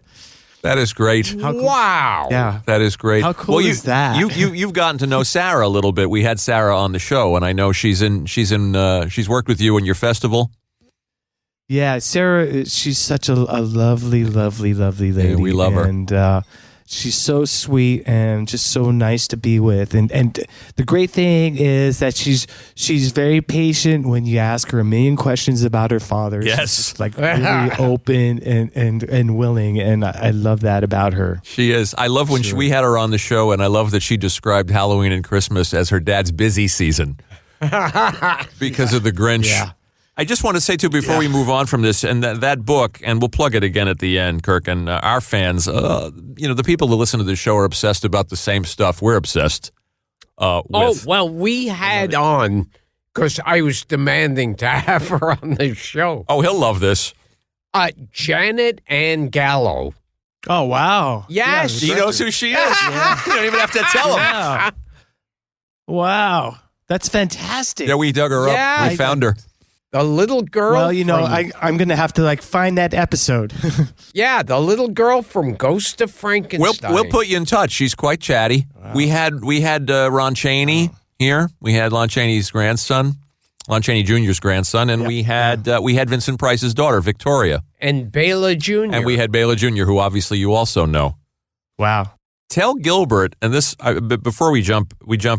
Speaker 2: That is great.
Speaker 3: Wow!
Speaker 4: Yeah,
Speaker 2: that is great.
Speaker 4: How cool is that?
Speaker 2: You've gotten to know Sarah a little bit. We had Sarah on the show, and I know she's worked with you in your festival.
Speaker 4: Yeah, Sarah, she's such a lovely, lovely, lovely lady.
Speaker 2: Yeah, we love her.
Speaker 4: And she's so sweet and just so nice to be with. And the great thing is that she's very patient when you ask her a million questions about her father.
Speaker 2: Yes.
Speaker 4: She's just like really open and willing. And I love that about her.
Speaker 2: She is. I love when we had her on the show, and I love that she described Halloween and Christmas as her dad's busy season because of the Grinch.
Speaker 4: Yeah.
Speaker 2: I just want to say, too, before we move on from this, and that book, and we'll plug it again at the end, Kirk, and our fans, the people that listen to the show are obsessed about the same stuff we're obsessed with.
Speaker 3: Well, we had on because I was demanding to have her on the show.
Speaker 2: Oh, he'll love this.
Speaker 3: Janet Ann Gallo.
Speaker 4: Oh, wow.
Speaker 3: Yes.
Speaker 2: He knows who she is. You don't even have to tell him.
Speaker 4: Wow. That's fantastic.
Speaker 2: Yeah, we dug her
Speaker 3: Yeah.
Speaker 2: up. We found her.
Speaker 3: The little girl.
Speaker 4: Well, you know,
Speaker 3: from-
Speaker 4: I'm going to have to find that episode.
Speaker 3: Yeah, the little girl from Ghost of Frankenstein.
Speaker 2: We'll put you in touch. She's quite chatty. Wow. We had Ron Chaney here. We had Lon Chaney's grandson, Lon Chaney Jr.'s grandson, and we had Vincent Price's daughter, Victoria.
Speaker 3: And Bela Jr.
Speaker 2: And we had Bela Jr., who obviously you also know.
Speaker 4: Wow.
Speaker 2: Tell Gilbert, and this before we jump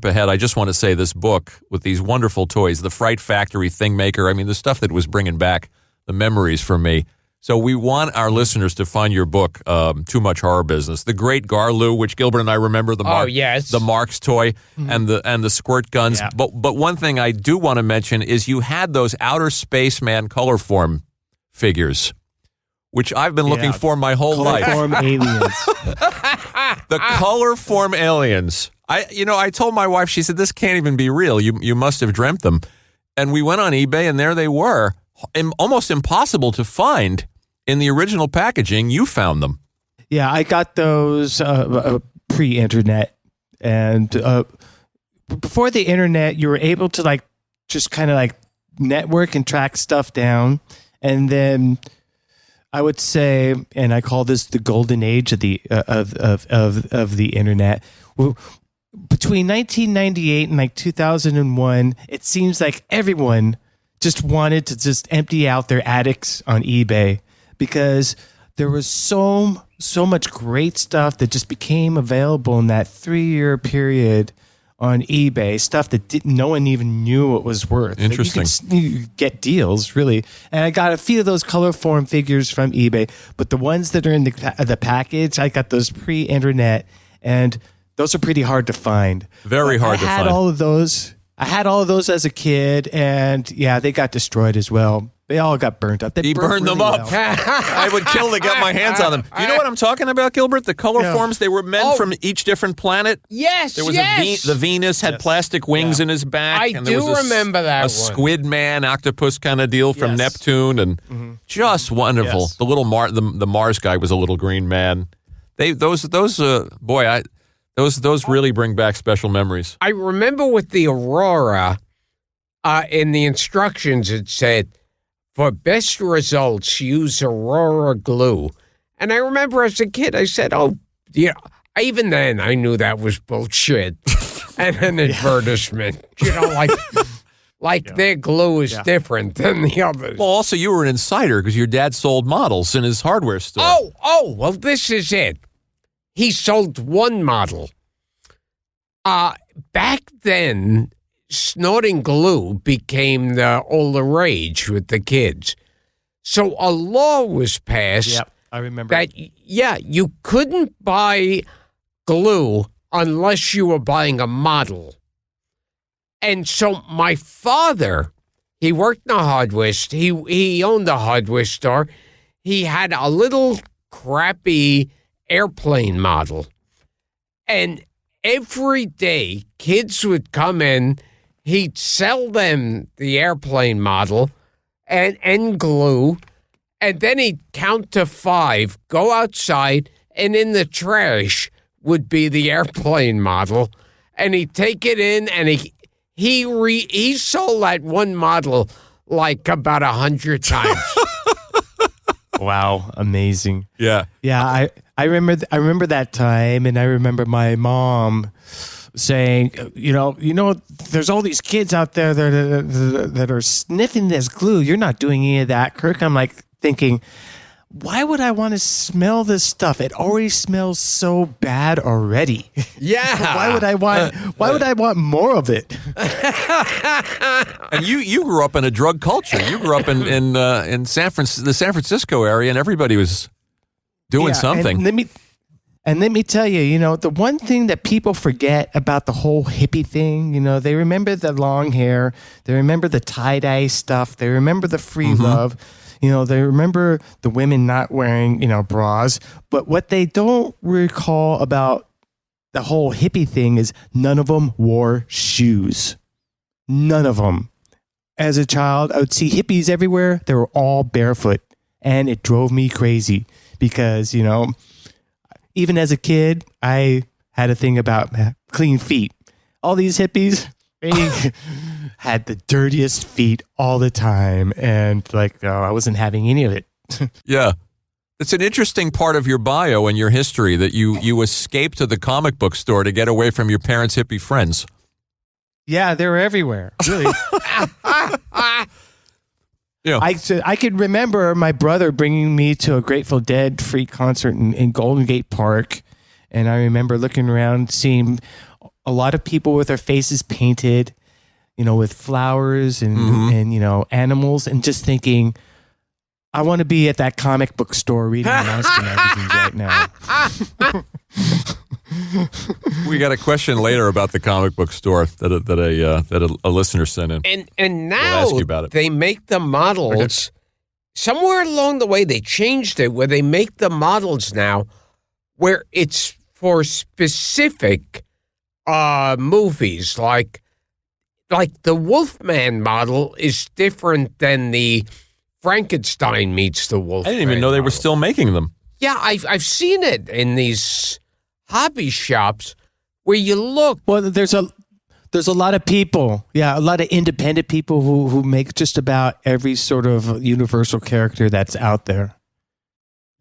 Speaker 2: ahead, I just want to say this book with these wonderful toys, the Fright Factory Thing Maker, I mean, the stuff that was bringing back the memories for me. So we want our listeners to find your book, Too Much Horror Business. The Great Garloo, which Gilbert and I remember, the Marx toy and the squirt guns. Yeah. But one thing I do want to mention is you had those Outer Spaceman color form figures, which I've been looking for my whole life.
Speaker 4: Color form aliens.
Speaker 2: The color form aliens. I told my wife, she said, this can't even be real. You must have dreamt them. And we went on eBay, and there they were. Almost impossible to find in the original packaging. You found them.
Speaker 4: Yeah, I got those pre-internet. And before the internet, you were able to just kind of network and track stuff down. And then I would say, and I call this the golden age of the of the internet. Between 1998 and 2001, it seems like everyone just wanted to just empty out their attics on eBay because there was so much great stuff that just became available in that 3-year period on eBay, stuff that no one even knew it was worth.
Speaker 2: Interesting.
Speaker 4: You could get deals, really. And I got a few of those color form figures from eBay, but the ones that are in the package, I got those pre-internet, and those are pretty hard to find.
Speaker 2: Very hard to find.
Speaker 4: I had all of those as a kid, and yeah, they got destroyed as well. They all got burnt up.
Speaker 2: He burned them up. I would kill to get my hands on them. Do you know what I'm talking about, Gilbert? The color forms, they were men from each different planet.
Speaker 3: Yes,
Speaker 2: there was the Venus had plastic wings in his back.
Speaker 3: I
Speaker 2: and there
Speaker 3: do
Speaker 2: was
Speaker 3: remember that
Speaker 2: a
Speaker 3: one.
Speaker 2: squid man, octopus kind of deal from Neptune, and just wonderful.
Speaker 4: Yes.
Speaker 2: The little the Mars guy was a little green man. Those really bring back special memories.
Speaker 3: I remember with the Aurora, in the instructions it said, for best results, use Aurora glue. And I remember as a kid, I said, even then I knew that was bullshit. And an advertisement, their glue is different than the others.
Speaker 2: Well, also you were an insider because your dad sold models in his hardware store.
Speaker 3: Well, this is it. He sold one model. Back then, snorting glue became all the rage with the kids. So a law was passed.
Speaker 4: Yep, I remember
Speaker 3: that. You couldn't buy glue unless you were buying a model. And so my father, he worked in a hardware store. He owned a hardware store. He had a little crappy airplane model. And every day, kids would come in. He'd sell them the airplane model and glue, and then he'd count to 5, go outside, and in the trash would be the airplane model. And he'd take it in, and he sold that one model about 100 times.
Speaker 4: Wow, amazing.
Speaker 2: Yeah.
Speaker 4: Yeah, I remember that time, and I remember my mom saying, there's all these kids out there that are sniffing this glue. You're not doing any of that, Kirk. I'm thinking, why would I want to smell this stuff? It already smells so bad already.
Speaker 3: Yeah.
Speaker 4: Why would I want more of it?
Speaker 2: And you grew up in a drug culture. You grew up in the San Francisco area, and everybody was doing something.
Speaker 4: And let me tell you, the one thing that people forget about the whole hippie thing, they remember the long hair, they remember the tie-dye stuff, they remember the free love, they remember the women not wearing, bras. But what they don't recall about the whole hippie thing is none of them wore shoes. None of them. as a child, I would see hippies everywhere. They were all barefoot, and it drove me crazy because, even as a kid, I had a thing about clean feet. All these hippies, they had the dirtiest feet all the time, and I wasn't having any of it.
Speaker 2: Yeah. It's an interesting part of your bio and your history that you escaped to the comic book store to get away from your parents' hippie friends.
Speaker 4: Yeah, they were everywhere. Really.
Speaker 2: Yeah.
Speaker 4: I can remember my brother bringing me to a Grateful Dead free concert in Golden Gate Park, and I remember looking around, seeing a lot of people with their faces painted, with flowers and animals, and just thinking, I want to be at that comic book store reading monster magazines right now.
Speaker 2: We got a question later about the comic book store that a listener sent in.
Speaker 3: And now
Speaker 2: We'll ask you about it.
Speaker 3: they make the models. Somewhere along the way, they changed it where they make the models now where it's for specific movies. Like the Wolfman model is different than the Frankenstein meets the Wolfman.
Speaker 2: I didn't even know they were still making them.
Speaker 3: Yeah, I've seen it in these hobby shops where you look.
Speaker 4: Well, there's a lot of people, a lot of independent people who make just about every sort of universal character that's out there.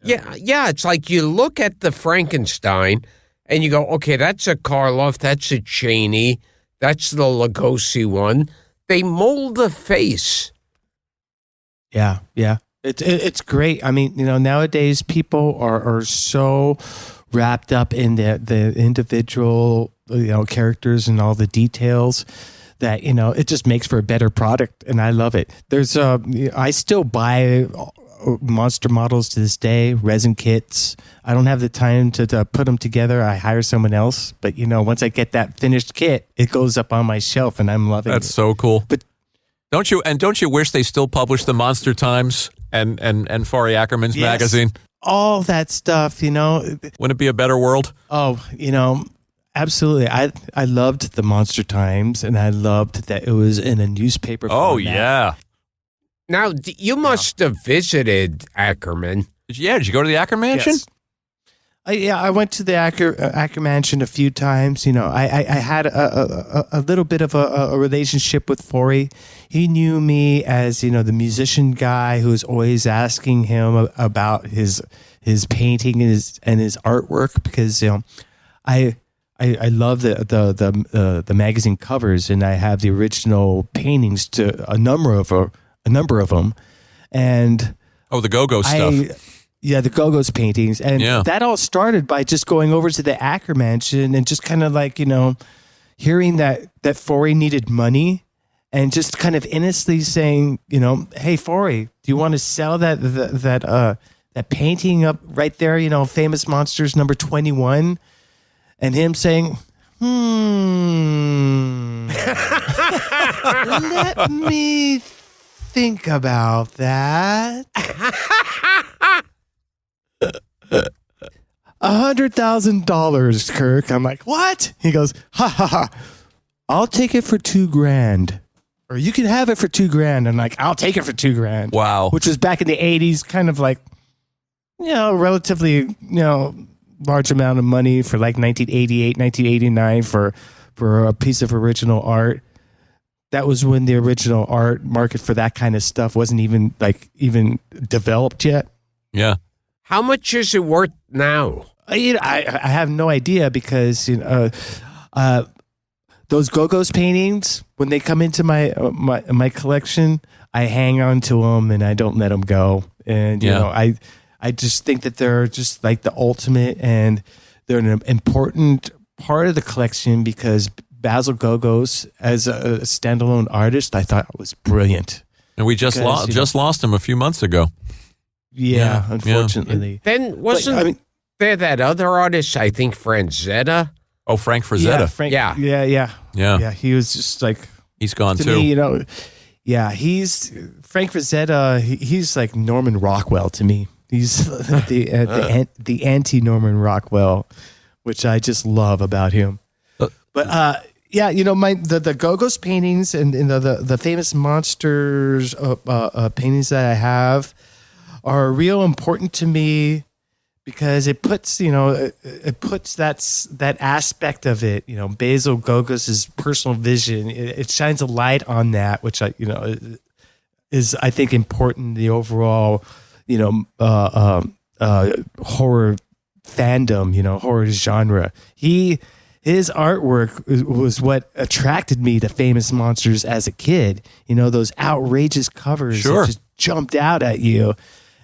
Speaker 3: Yeah, it's like you look at the Frankenstein and you go, okay, that's a Karloff, that's a Chaney, that's the Lugosi one. They mold the face.
Speaker 4: Yeah. It's great. I mean, nowadays people are so wrapped up in the individual, characters and all the details that, it just makes for a better product. And I love it. I still buy monster models to this day, resin kits. I don't have the time to put them together. I hire someone else. But, once I get that finished kit, it goes up on my shelf and I'm loving it.
Speaker 2: That's so cool.
Speaker 4: But
Speaker 2: Don't you wish they still published the Monster Times and Fari Ackerman's magazine?
Speaker 4: All that stuff,
Speaker 2: Wouldn't it be a better world?
Speaker 4: Oh, absolutely. I loved the Monster Times, and I loved that it was in a newspaper
Speaker 2: Oh,
Speaker 4: format.
Speaker 2: yeah.
Speaker 3: Now, you must have visited Ackerman.
Speaker 2: Did you go to the Acker Mansion?
Speaker 4: Yes. I went to the Acker Mansion a few times. I had a little bit of a relationship with Fori. He knew me as, the musician guy who was always asking him about his painting and his artwork because, I love the magazine covers, and I have the original paintings to a number of them. And
Speaker 2: the Go-Go stuff.
Speaker 4: Yeah, the Go-Go's paintings. And that all started by just going over to the Acker Mansion and just kind of hearing that Fori needed money and just kind of innocently saying, hey, Fori, do you want to sell that painting up right there, Famous Monsters number 21? And him saying, let me think about that. $100,000, Kirk. I'm like, what? He goes, ha. I'll take it for $2,000, or you can have it for $2,000. I'm like, I'll take it for $2,000.
Speaker 2: Wow.
Speaker 4: Which was back in the 80s, kind of relatively, large amount of money for 1988, 1989 for a piece of original art. That was when the original art market for that kind of stuff wasn't even developed yet.
Speaker 2: Yeah.
Speaker 3: How much is it worth now?
Speaker 4: I have no idea because those Go-Go's paintings, when they come into my collection, I hang on to them and I don't let them go. And I just think that they're just the ultimate, and they're an important part of the collection because Basil Gogos, as a standalone artist, I thought was brilliant.
Speaker 2: And we just lost him a few months ago.
Speaker 4: Yeah, unfortunately.
Speaker 3: Then wasn't there that other artist, I think Franzetta?
Speaker 2: Oh, Frank Frazetta.
Speaker 4: Yeah. He was just
Speaker 2: he's gone
Speaker 4: to
Speaker 2: too.
Speaker 4: me, he's Frank Frazetta. He's like Norman Rockwell to me. He's the anti Norman Rockwell, which I just love about him. But Yeah, the Go-Go's paintings and the famous monsters paintings that I have are real important to me because it puts that aspect of it, Basil Gogos' personal vision. It shines a light on that, which is I think important in the overall horror fandom, horror genre. His artwork was what attracted me to Famous Monsters as a kid. Those outrageous covers that just jumped out at you,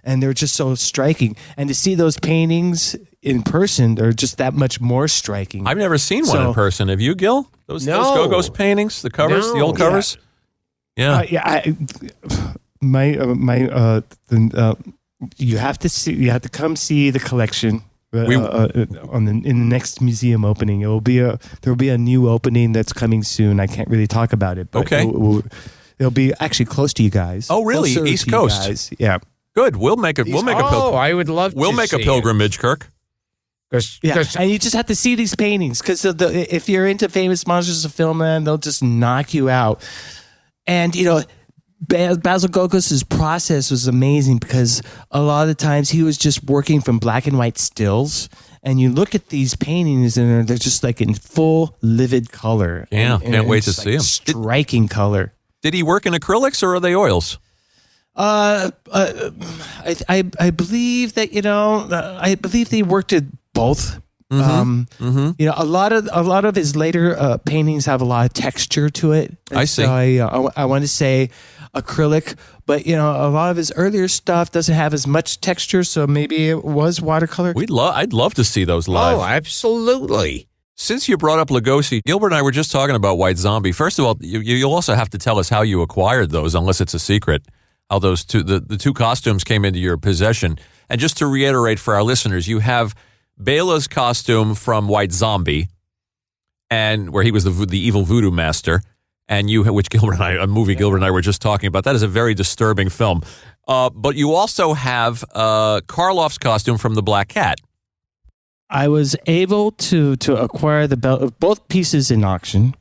Speaker 4: and they're just so striking. And to see those paintings in person, they're just that much more striking.
Speaker 2: I've never seen one in person. Have you, Gil? Those Go-Go's paintings, the covers, the old covers? Yeah.
Speaker 4: You have to come see the collection. In the next museum opening, there will be a new opening that's coming soon. I can't really talk about it, but it'll be actually close to you guys.
Speaker 2: Oh, really?
Speaker 4: Closer
Speaker 2: East
Speaker 4: to you
Speaker 2: Coast.
Speaker 4: guys. Yeah.
Speaker 2: Good. We'll make a
Speaker 3: I would love.
Speaker 2: We'll make a pilgrimage, Kirk.
Speaker 4: And you just have to see these paintings because if you're into Famous Monsters of Film, man, they'll just knock you out. And Basil Gogos' process was amazing because a lot of the times he was just working from black and white stills, and you look at these paintings and they're just like in full livid color.
Speaker 2: Yeah, can't wait to see them.
Speaker 4: Striking color.
Speaker 2: Did he work in acrylics or are they oils?
Speaker 4: I believe that I believe they worked at both. A lot of his later paintings have a lot of texture to it.
Speaker 2: I see.
Speaker 4: So I want to say acrylic, but a lot of his earlier stuff doesn't have as much texture, so maybe it was watercolor.
Speaker 2: I'd love to see those live.
Speaker 3: Oh, absolutely.
Speaker 2: Since you brought up Lugosi, Gilbert and I were just talking about White Zombie. First of all, you'll also have to tell us how you acquired those, unless it's a secret. How those the two costumes came into your possession. And just to reiterate for our listeners, you have Bela's costume from White Zombie, and where he was the evil voodoo master, and which Gilbert and I were just talking about. That is a very disturbing film. But you also have Karloff's costume from The Black Cat.
Speaker 4: I was able to acquire both pieces in auction.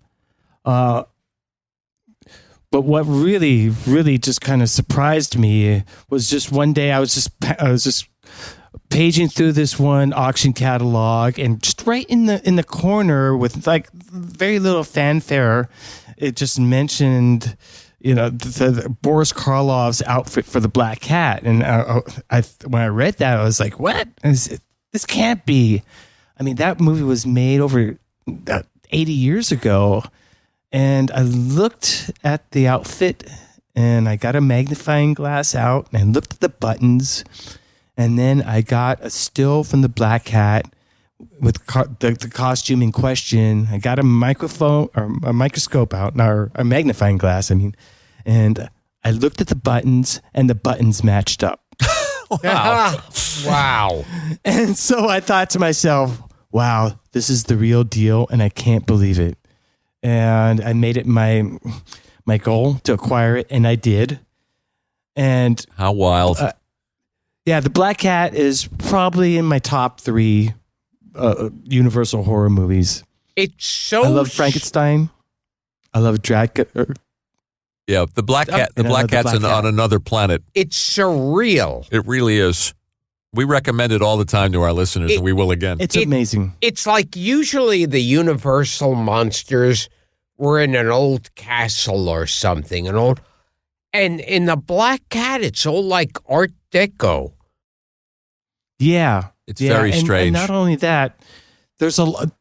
Speaker 4: But what really, really just kind of surprised me was just one day I was just paging through this one auction catalog, and just right in the corner with like very little fanfare, it just mentioned the Boris Karloff's outfit for The Black Cat, and when I read that I was like, what? This can't be. I mean, that movie was made over 80 years ago. And I looked at the outfit, and I got a magnifying glass out, and I looked at the buttons, and then I got a still from The Black Cat with the costume in question. I got a microphone or a microscope out, or a magnifying glass, and I looked at the buttons, and the buttons matched up.
Speaker 2: Wow.
Speaker 3: Wow.
Speaker 4: And so I thought to myself, wow, this is the real deal, and I can't believe it. And I made it my goal to acquire it, and I did. And
Speaker 2: how wild!
Speaker 4: The Black Cat is probably in my top 3 Universal horror movies.
Speaker 3: It's so.
Speaker 4: I love Frankenstein. I love Dracula.
Speaker 2: Yeah, the Black Cat. The Black Cat's on another planet.
Speaker 3: It's surreal.
Speaker 2: It really is. We recommend it all the time to our listeners, and we will again.
Speaker 4: It's amazing.
Speaker 3: It's like usually the Universal monsters were in an old castle or something, and in the Black Cat, it's all like Art Deco.
Speaker 4: Yeah,
Speaker 2: it's very strange.
Speaker 4: And not only that, there's an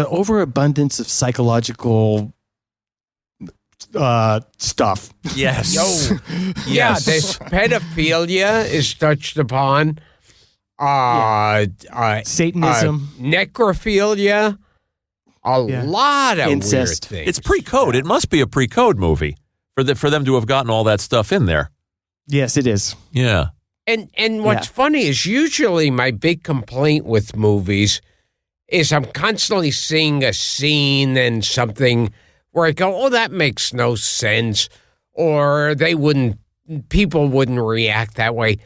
Speaker 4: overabundance of psychological stuff.
Speaker 2: Yes.
Speaker 3: Yes. Yeah, this pedophilia is touched upon.
Speaker 4: Satanism.
Speaker 3: Necrophilia. A lot of
Speaker 4: incest.
Speaker 3: Weird things.
Speaker 2: It's pre-code. It must be a pre-code movie for them to have gotten all that stuff in there.
Speaker 4: Yes, it is.
Speaker 2: Yeah.
Speaker 3: And what's funny is usually my big complaint with movies is I'm constantly seeing a scene and something where I go, oh, that makes no sense, or people wouldn't react that way.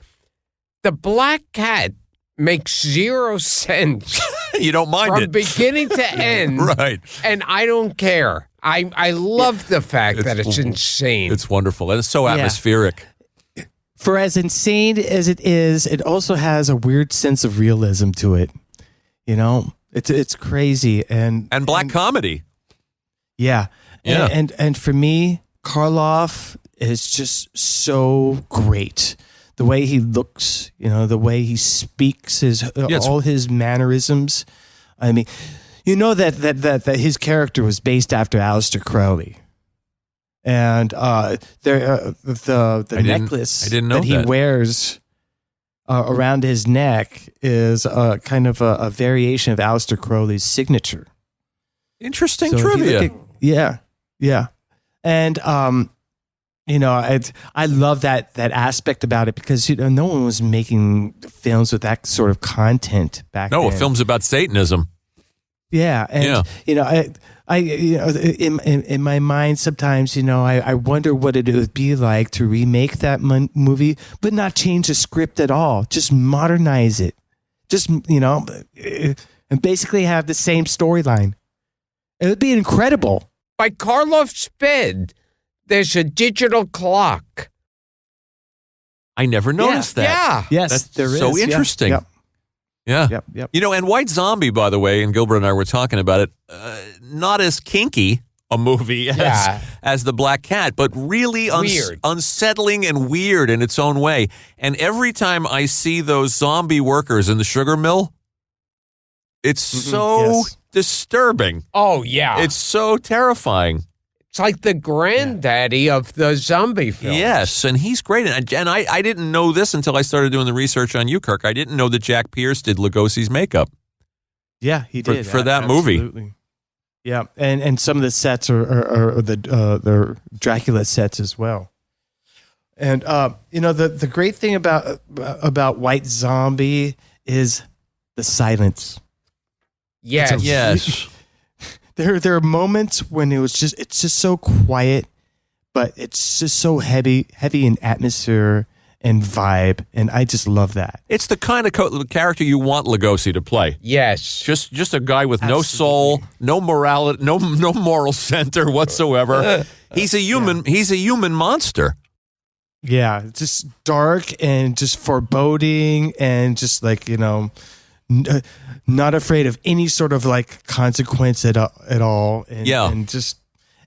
Speaker 3: The Black Cat makes 0 sense.
Speaker 2: You don't mind
Speaker 3: from
Speaker 2: it.
Speaker 3: beginning to end.
Speaker 2: Right.
Speaker 3: And I don't care. I love the fact that it's insane.
Speaker 2: It's wonderful. And it's so atmospheric.
Speaker 4: For as insane as it is, it also has a weird sense of realism to it. You know, it's crazy and
Speaker 2: black comedy.
Speaker 4: Yeah.
Speaker 2: Yeah.
Speaker 4: And for me, Karloff is just so great. The way he looks, you know, the way he speaks, all his mannerisms. I mean, you know that his character was based after Aleister Crowley. And the necklace that he wears around his neck is kind of a variation of Aleister Crowley's signature.
Speaker 2: Interesting trivia.
Speaker 4: Yeah. And you know, I love that aspect about it because no one was making films with that sort of content back then.
Speaker 2: No, films about Satanism.
Speaker 4: Yeah, and you know, I you know, in my mind sometimes, you know, I wonder what it would be like to remake that movie, but not change the script at all, just modernize it, just you know, and basically have the same storyline. It would be incredible.
Speaker 3: By Karloff's bed, there's a digital clock.
Speaker 2: I never noticed that.
Speaker 3: Yeah.
Speaker 4: Yes,
Speaker 2: there is. So interesting.
Speaker 4: Yep.
Speaker 2: Yeah.
Speaker 4: Yep.
Speaker 2: You know, and White Zombie, by the way, and Gilbert and I were talking about it, not as kinky a movie as The Black Cat, but really unsettling and weird in its own way. And every time I see those zombie workers in the sugar mill, it's so disturbing.
Speaker 3: Oh, yeah.
Speaker 2: It's so terrifying.
Speaker 3: It's like the granddaddy of the zombie films.
Speaker 2: Yes, and he's great. And I didn't know this until I started doing the research on you, Kirk. I didn't know that Jack Pierce did Lugosi's makeup.
Speaker 4: Yeah, he did.
Speaker 2: For that movie.
Speaker 4: Yeah, and some of the sets are the Dracula sets as well. And you know, the great thing about White Zombie is the silence.
Speaker 3: Yes.
Speaker 4: There are moments when it's just so quiet, but it's just so heavy in atmosphere and vibe, and I just love that.
Speaker 2: It's the kind of character you want Lugosi to play.
Speaker 3: Yes.
Speaker 2: Just a guy with no soul, no morality, no moral center whatsoever. He's a human. Yeah. He's a human monster.
Speaker 4: Yeah, just dark and just foreboding and just like, you know, not afraid of any sort of like consequence at all. And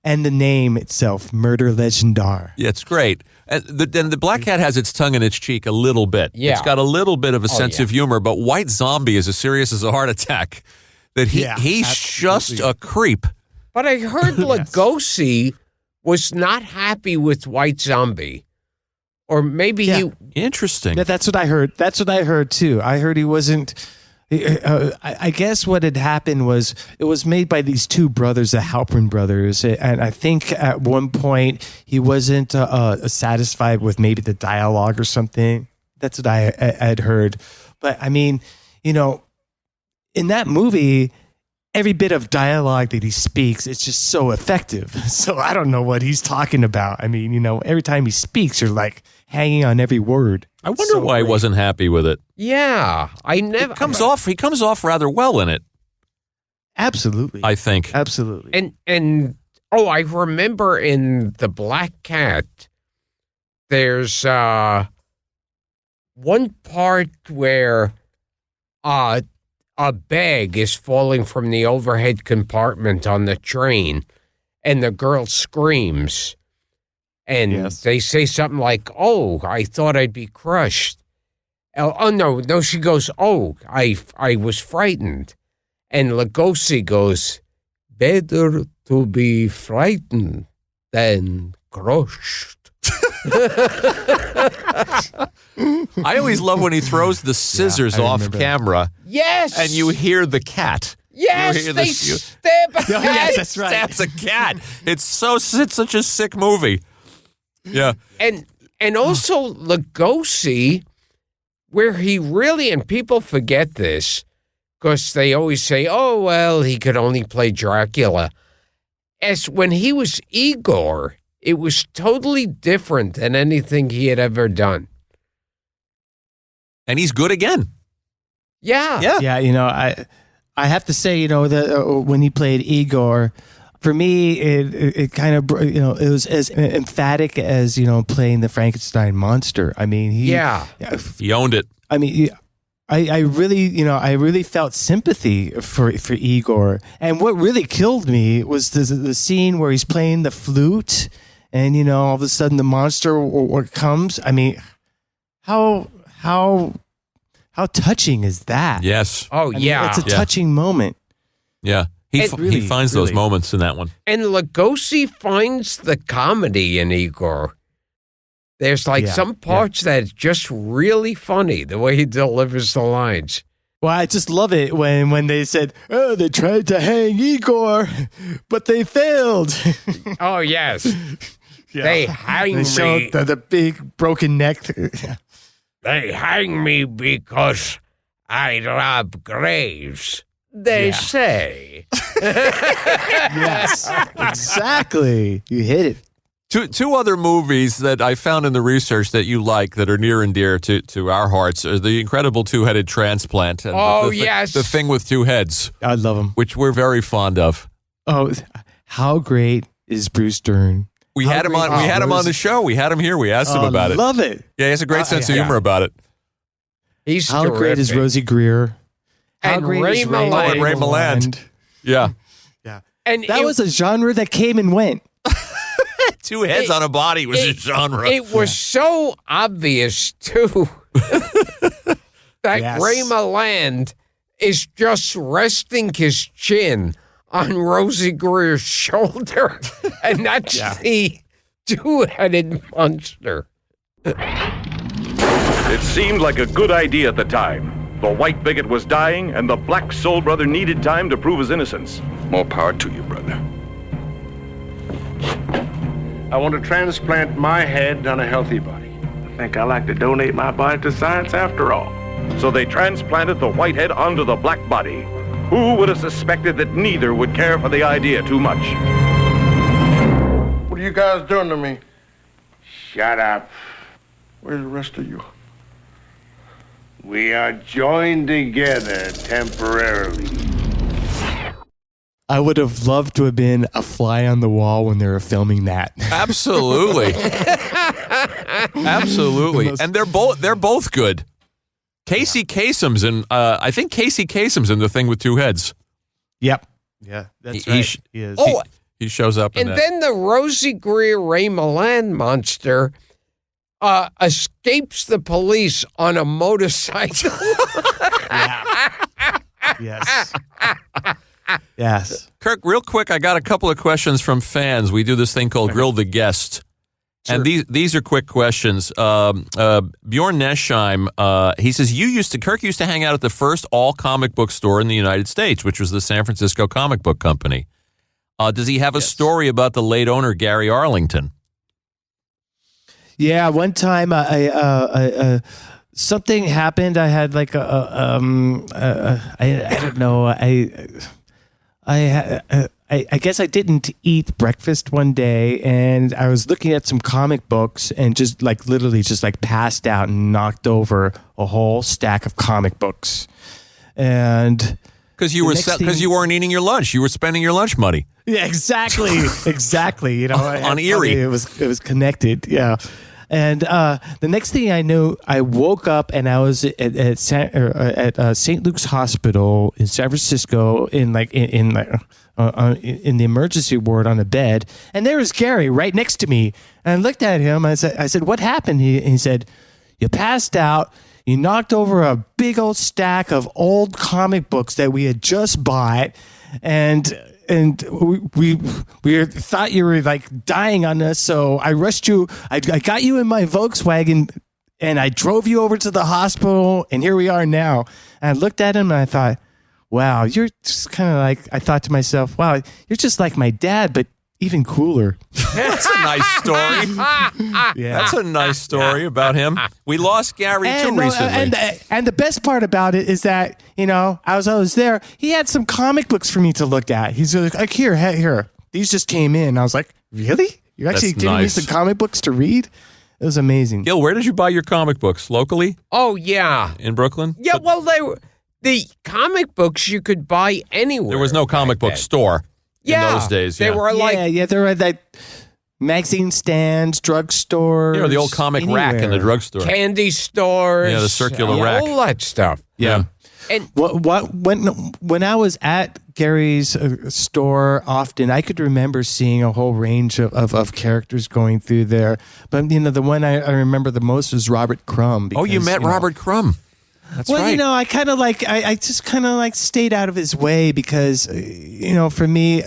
Speaker 4: and the name itself, Murder Legendar.
Speaker 2: Yeah, it's great. And the Black Cat has its tongue in its cheek a little bit.
Speaker 3: Yeah.
Speaker 2: It's got a little bit of a sense of humor, but White Zombie is as serious as a heart attack. That he's just a creep.
Speaker 3: But I heard Lugosi was not happy with White Zombie. Or maybe he...
Speaker 2: Interesting.
Speaker 4: Yeah, that's what I heard. That's what I heard too. I heard he wasn't... I guess what had happened was it was made by these two brothers, the Halpern brothers, and I think at one point he wasn't satisfied with maybe the dialogue or something. That's what I had heard. But I mean, you know, in that movie, every bit of dialogue that he speaks, it's just so effective. So I don't know what he's talking about. I mean, you know, every time he speaks, you're like hanging on every word.
Speaker 2: I wonder why he wasn't happy with it.
Speaker 3: Yeah, I never.
Speaker 2: He comes off rather well in it.
Speaker 4: Absolutely,
Speaker 2: I think.
Speaker 4: Absolutely.
Speaker 3: And I remember in The Black Cat, there's one part where a bag is falling from the overhead compartment on the train, and the girl screams. And they say something like, "Oh, I thought I'd be crushed." Oh no, she goes, "Oh, I was frightened." And Lugosi goes, "Better to be frightened than crushed."
Speaker 2: I always love when he throws the scissors off camera.
Speaker 3: Yes.
Speaker 2: And you hear the cat.
Speaker 3: Yes, they stab a cat.
Speaker 4: Yes, that's right.
Speaker 2: Stabs a cat. It's such a sick movie. Yeah.
Speaker 3: And also Lugosi, where he really, and people forget this, because they always say, oh, well, he could only play Dracula. As when he was Igor, it was totally different than anything he had ever done.
Speaker 2: And he's good again.
Speaker 3: Yeah.
Speaker 4: Yeah, you know, I have to say, that when he played Igor, for me, it kind of, it was as emphatic as, playing the Frankenstein monster. I mean,
Speaker 2: he owned it.
Speaker 4: I mean, I really felt sympathy for Igor. And what really killed me was the scene where he's playing the flute and, all of a sudden the monster comes. I mean, how touching is that?
Speaker 2: Yes.
Speaker 3: Oh, yeah.
Speaker 4: It's a touching moment.
Speaker 2: Yeah. He finds those moments in that one.
Speaker 3: And Lugosi finds the comedy in Igor. There's some parts that's just really funny, the way he delivers the lines.
Speaker 4: Well, I just love it when they said, "Oh, they tried to hang Igor, but they failed."
Speaker 3: Oh, yes. They hang me.
Speaker 4: They showed the big broken neck.
Speaker 3: They hang me because I rob graves. They say.
Speaker 4: Yes, exactly. You hit it.
Speaker 2: Two other movies that I found in the research that you like that are near and dear to our hearts are The Incredible Two-Headed Transplant and The Thing with Two Heads.
Speaker 4: I love them.
Speaker 2: Which we're very fond of.
Speaker 4: Oh, how great is Bruce Dern?
Speaker 2: We had him on the show. We had him here. We asked him about it.
Speaker 4: Love it.
Speaker 2: Yeah, he has a great sense of humor about it.
Speaker 3: He's
Speaker 4: how
Speaker 3: terrific.
Speaker 4: Great is Rosie Greer?
Speaker 3: And Ray Milland.
Speaker 2: Oh, and Ray Milland. Yeah.
Speaker 4: Yeah.
Speaker 3: And
Speaker 4: that was a genre that came and went.
Speaker 2: Two heads on a body was a genre.
Speaker 3: It was so obvious, too, that Ray Milland is just resting his chin on Rosie Greer's shoulder, and that's the two-headed monster.
Speaker 9: It seemed like a good idea at the time. The white bigot was dying, and the black soul brother needed time to prove his innocence.
Speaker 10: More power to you, brother. I want to transplant my head on a healthy body. I think I like to donate my body to science after all.
Speaker 9: So they transplanted the white head onto the black body. Who would have suspected that neither would care for the idea too much?
Speaker 10: What are you guys doing to me? Shut up. Where's the rest of you? We are joined together temporarily.
Speaker 4: I would have loved to have been a fly on the wall when they were filming that.
Speaker 2: Absolutely. Absolutely. And they're both good. Casey Kasem's in I think Casey Kasem's in The Thing with Two Heads.
Speaker 4: Yep. Yeah, that's right.
Speaker 2: He is. He shows up in
Speaker 3: and
Speaker 2: that.
Speaker 3: Then the Rosie Greer Ray Milland monster escapes the police on a motorcycle.
Speaker 4: Yes. Yes.
Speaker 2: Kirk, real quick, I got a couple of questions from fans. We do this thing called Grill the Guest. Sure. And these are quick questions. Bjorn Nesheim, he says, Kirk used to hang out at the first all comic book store in the United States, which was the San Francisco Comic Book Company. Does he have a story about the late owner, Gary Arlington?
Speaker 4: Yeah, one time I something happened. I had like I don't know. I guess I didn't eat breakfast one day, and I was looking at some comic books and just like literally just like passed out and knocked over a whole stack of comic books. And
Speaker 2: because you weren't eating your lunch, you were spending your lunch money.
Speaker 4: Yeah, exactly. You know,
Speaker 2: on Erie,
Speaker 4: it was connected. Yeah. And the next thing I knew, I woke up and I was at St. Luke's Hospital in San Francisco in the emergency ward on a bed, and there was Gary right next to me. And I looked at him. I said, "What happened?" He said, "You passed out. You knocked over a big old stack of old comic books that we had just bought, and we thought you were like dying on us, so I rushed you. I got you in my Volkswagen, and I drove you over to the hospital, and here we are now." And I looked at him, and I thought, wow, you're just kind of like, I thought to myself, wow, you're just like my dad, but even cooler.
Speaker 2: That's a nice story. Yeah. That's a nice story about him. We lost Gary too recently.
Speaker 4: And the best part about it is that, you know, as I was there, he had some comic books for me to look at. He's like, here. These just came in. I was like, really? You're actually giving me some comic books to read? It was amazing.
Speaker 2: Gil, where did you buy your comic books? Locally?
Speaker 3: Oh, yeah.
Speaker 2: In Brooklyn?
Speaker 3: Yeah, well, the comic books you could buy anywhere.
Speaker 2: There was no comic book store in those days.
Speaker 3: They were
Speaker 4: there were that magazine stands, drugstores.
Speaker 2: The old comic rack in the drugstore.
Speaker 3: Candy stores.
Speaker 2: Yeah, the circular rack.
Speaker 3: All that stuff.
Speaker 2: Yeah.
Speaker 3: And
Speaker 4: when I was at Gary's store, often I could remember seeing a whole range of characters going through there. But the one I remember the most was Robert Crumb. Because,
Speaker 2: you met Robert Crumb. That's right.
Speaker 4: I kind of I just kind of stayed out of his way because for me.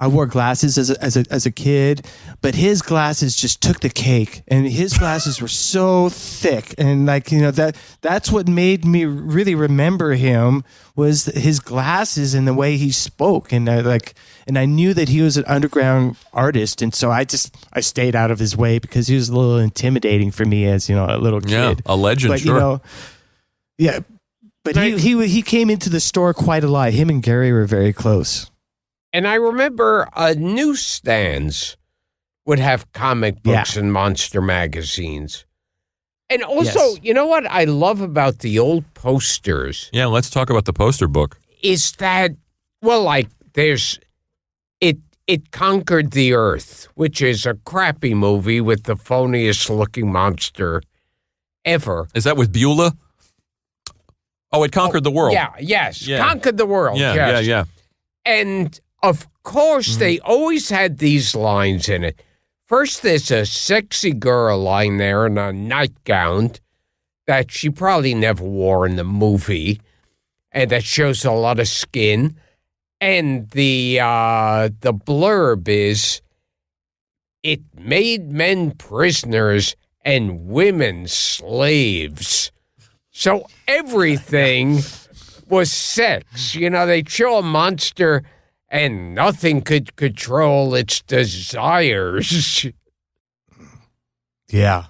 Speaker 4: I wore glasses as a kid, but his glasses just took the cake, and his glasses were so thick, and that's what made me really remember him was his glasses and the way he spoke, and I knew that he was an underground artist, and so I stayed out of his way because he was a little intimidating for me as a little kid.
Speaker 2: Yeah, a legend,
Speaker 4: but,
Speaker 2: sure.
Speaker 4: But he came into the store quite a lot. Him and Gary were very close.
Speaker 3: And I remember newsstands would have comic books and monster magazines. And also, you know what I love about the old posters?
Speaker 2: Yeah, let's talk about the poster book.
Speaker 3: Is that, there's It Conquered the Earth, which is a crappy movie with the phoniest looking monster ever.
Speaker 2: Is that with Beulah? Oh, It Conquered the World.
Speaker 3: Yeah, yes. Yeah. Conquered the World.
Speaker 2: Yeah, yeah.
Speaker 3: And of course, they always had these lines in it. First, there's a sexy girl lying there in a nightgown that she probably never wore in the movie, and that shows a lot of skin. And the blurb is, it made men prisoners and women slaves. So everything was sex. They'd show a monster and nothing could control its desires.
Speaker 4: Yeah,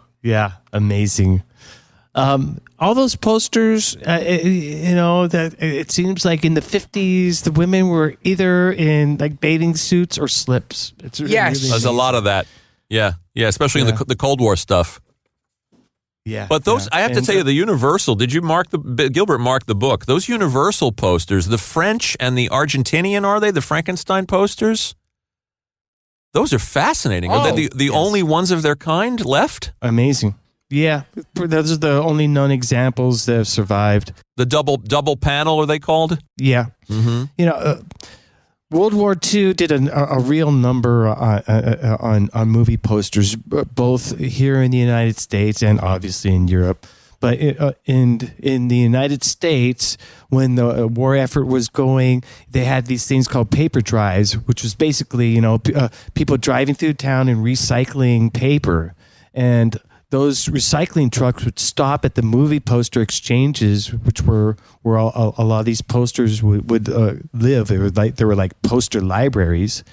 Speaker 4: amazing. All those posters, that it seems like in the 50s, the women were either in bathing suits or slips. It's really,
Speaker 3: yes,
Speaker 4: really
Speaker 2: there's a lot of that. Yeah, especially in the Cold War stuff.
Speaker 4: Yeah,
Speaker 2: but those, I have to tell you, the Universal, Gilbert marked the book. Those Universal posters, the French and the Argentinian, are they? The Frankenstein posters? Those are fascinating. Are they the only ones of their kind left?
Speaker 4: Amazing. Yeah, those are the only known examples that have survived.
Speaker 2: The double panel, are they called?
Speaker 4: Yeah.
Speaker 2: Mm-hmm.
Speaker 4: World War II did a real number on movie posters, both here in the United States and obviously in Europe. But in the United States, when the war effort was going, they had these things called paper drives, which was basically people driving through town and recycling paper. And those recycling trucks would stop at the movie poster exchanges, which were where a lot of these posters would live. They were like poster libraries.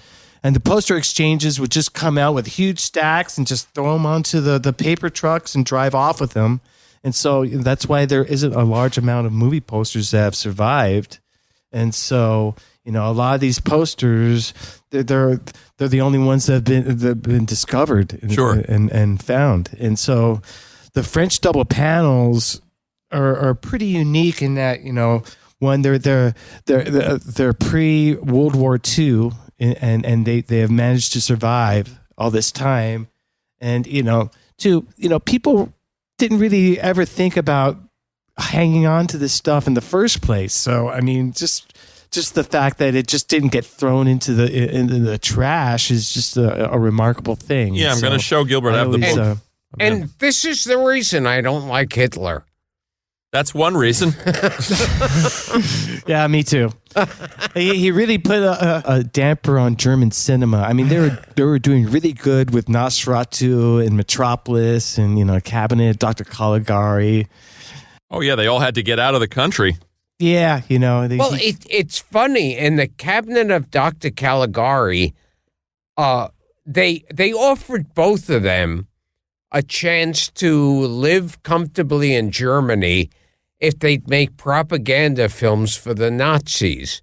Speaker 4: And the poster exchanges would just come out with huge stacks and just throw them onto the paper trucks and drive off with them. And so that's why there isn't a large amount of movie posters that have survived. And so, a lot of these posters, they're the only ones that have been discovered and found. And so the French double panels are pretty unique in that, one, they're pre-World War II and they have managed to survive all this time. And, two, people didn't really ever think about hanging on to this stuff in the first place. So, I mean, just the fact that it just didn't get thrown into the trash is just a remarkable thing.
Speaker 2: Yeah, I'm going to show Gilbert have the book.
Speaker 3: And this is the reason I don't like Hitler.
Speaker 2: That's one reason.
Speaker 4: Yeah, me too. He really put a damper on German cinema. I mean, they were doing really good with Nosferatu and Metropolis and Cabinet, Dr. Caligari.
Speaker 2: Oh yeah, they all had to get out of the country.
Speaker 4: Yeah,
Speaker 3: it's funny. In the Cabinet of Dr. Caligari, they offered both of them a chance to live comfortably in Germany if they'd make propaganda films for the Nazis.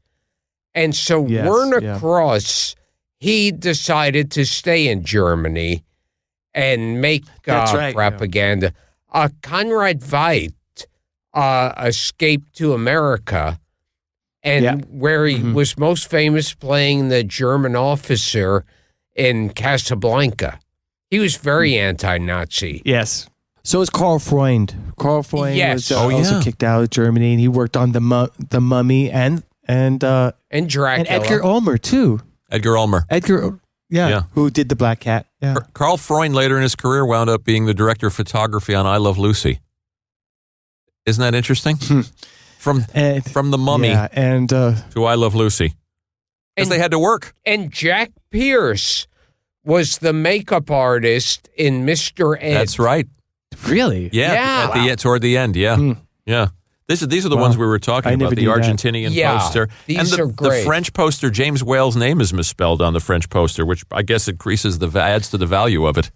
Speaker 3: And so Werner Krauss, he decided to stay in Germany and make propaganda. Conrad Veidt, Escape to America, and where he was most famous playing the German officer in Casablanca. He was very anti-Nazi.
Speaker 4: Yes. So is Karl Freund. Karl Freund was also kicked out of Germany, and he worked on the Mummy and
Speaker 3: Dracula.
Speaker 4: And Edgar Ulmer, too.
Speaker 2: Edgar Ulmer.
Speaker 4: Who did the Black Cat. Yeah.
Speaker 2: Karl Freund later in his career wound up being the director of photography on I Love Lucy. Isn't that interesting? From the Mummy to I Love Lucy. Because they had to work.
Speaker 3: And Jack Pierce was the makeup artist in Mr. Ed.
Speaker 2: That's right.
Speaker 4: Really?
Speaker 2: Yeah. Toward the end, yeah. Yeah. These are the ones we were talking about, the Argentinian poster.
Speaker 3: These are great.
Speaker 2: The French poster, James Whale's name is misspelled on the French poster, which I guess adds to the value of it.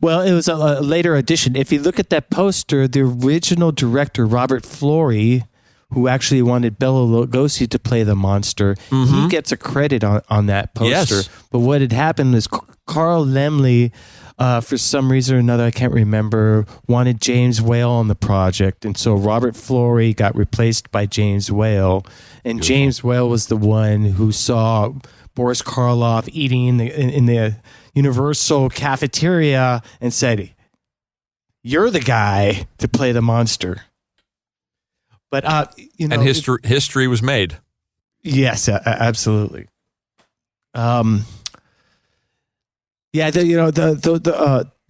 Speaker 4: Well, it was a later addition. If you look at that poster, the original director, Robert Florey, who actually wanted Bela Lugosi to play the monster, he gets a credit on that poster.
Speaker 2: Yes.
Speaker 4: But what had happened is Carl Laemmle, for some reason or another, I can't remember, wanted James Whale on the project. And so Robert Florey got replaced by James Whale. And James Whale was the one who saw Boris Karloff eating in the Universal cafeteria and said, "You're the guy to play the monster." But
Speaker 2: and history was made.
Speaker 4: Yes, absolutely. The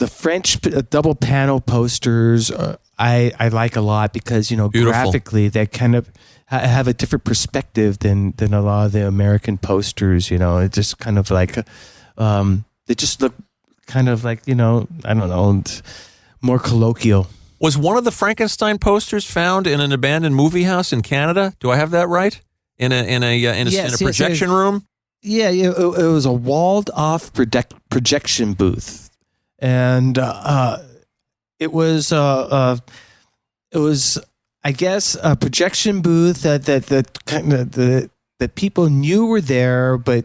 Speaker 4: French double panel posters I like a lot because
Speaker 2: Beautiful.
Speaker 4: Graphically they kind of have a different perspective than a lot of the American posters. It just kind of like they just look kind of like I don't know, more colloquial.
Speaker 2: Was one of the Frankenstein posters found in an abandoned movie house in Canada? Do I have that right? In a projection room?
Speaker 4: Yeah, it was a walled-off projection booth, and it was I guess a projection booth that people knew were there, but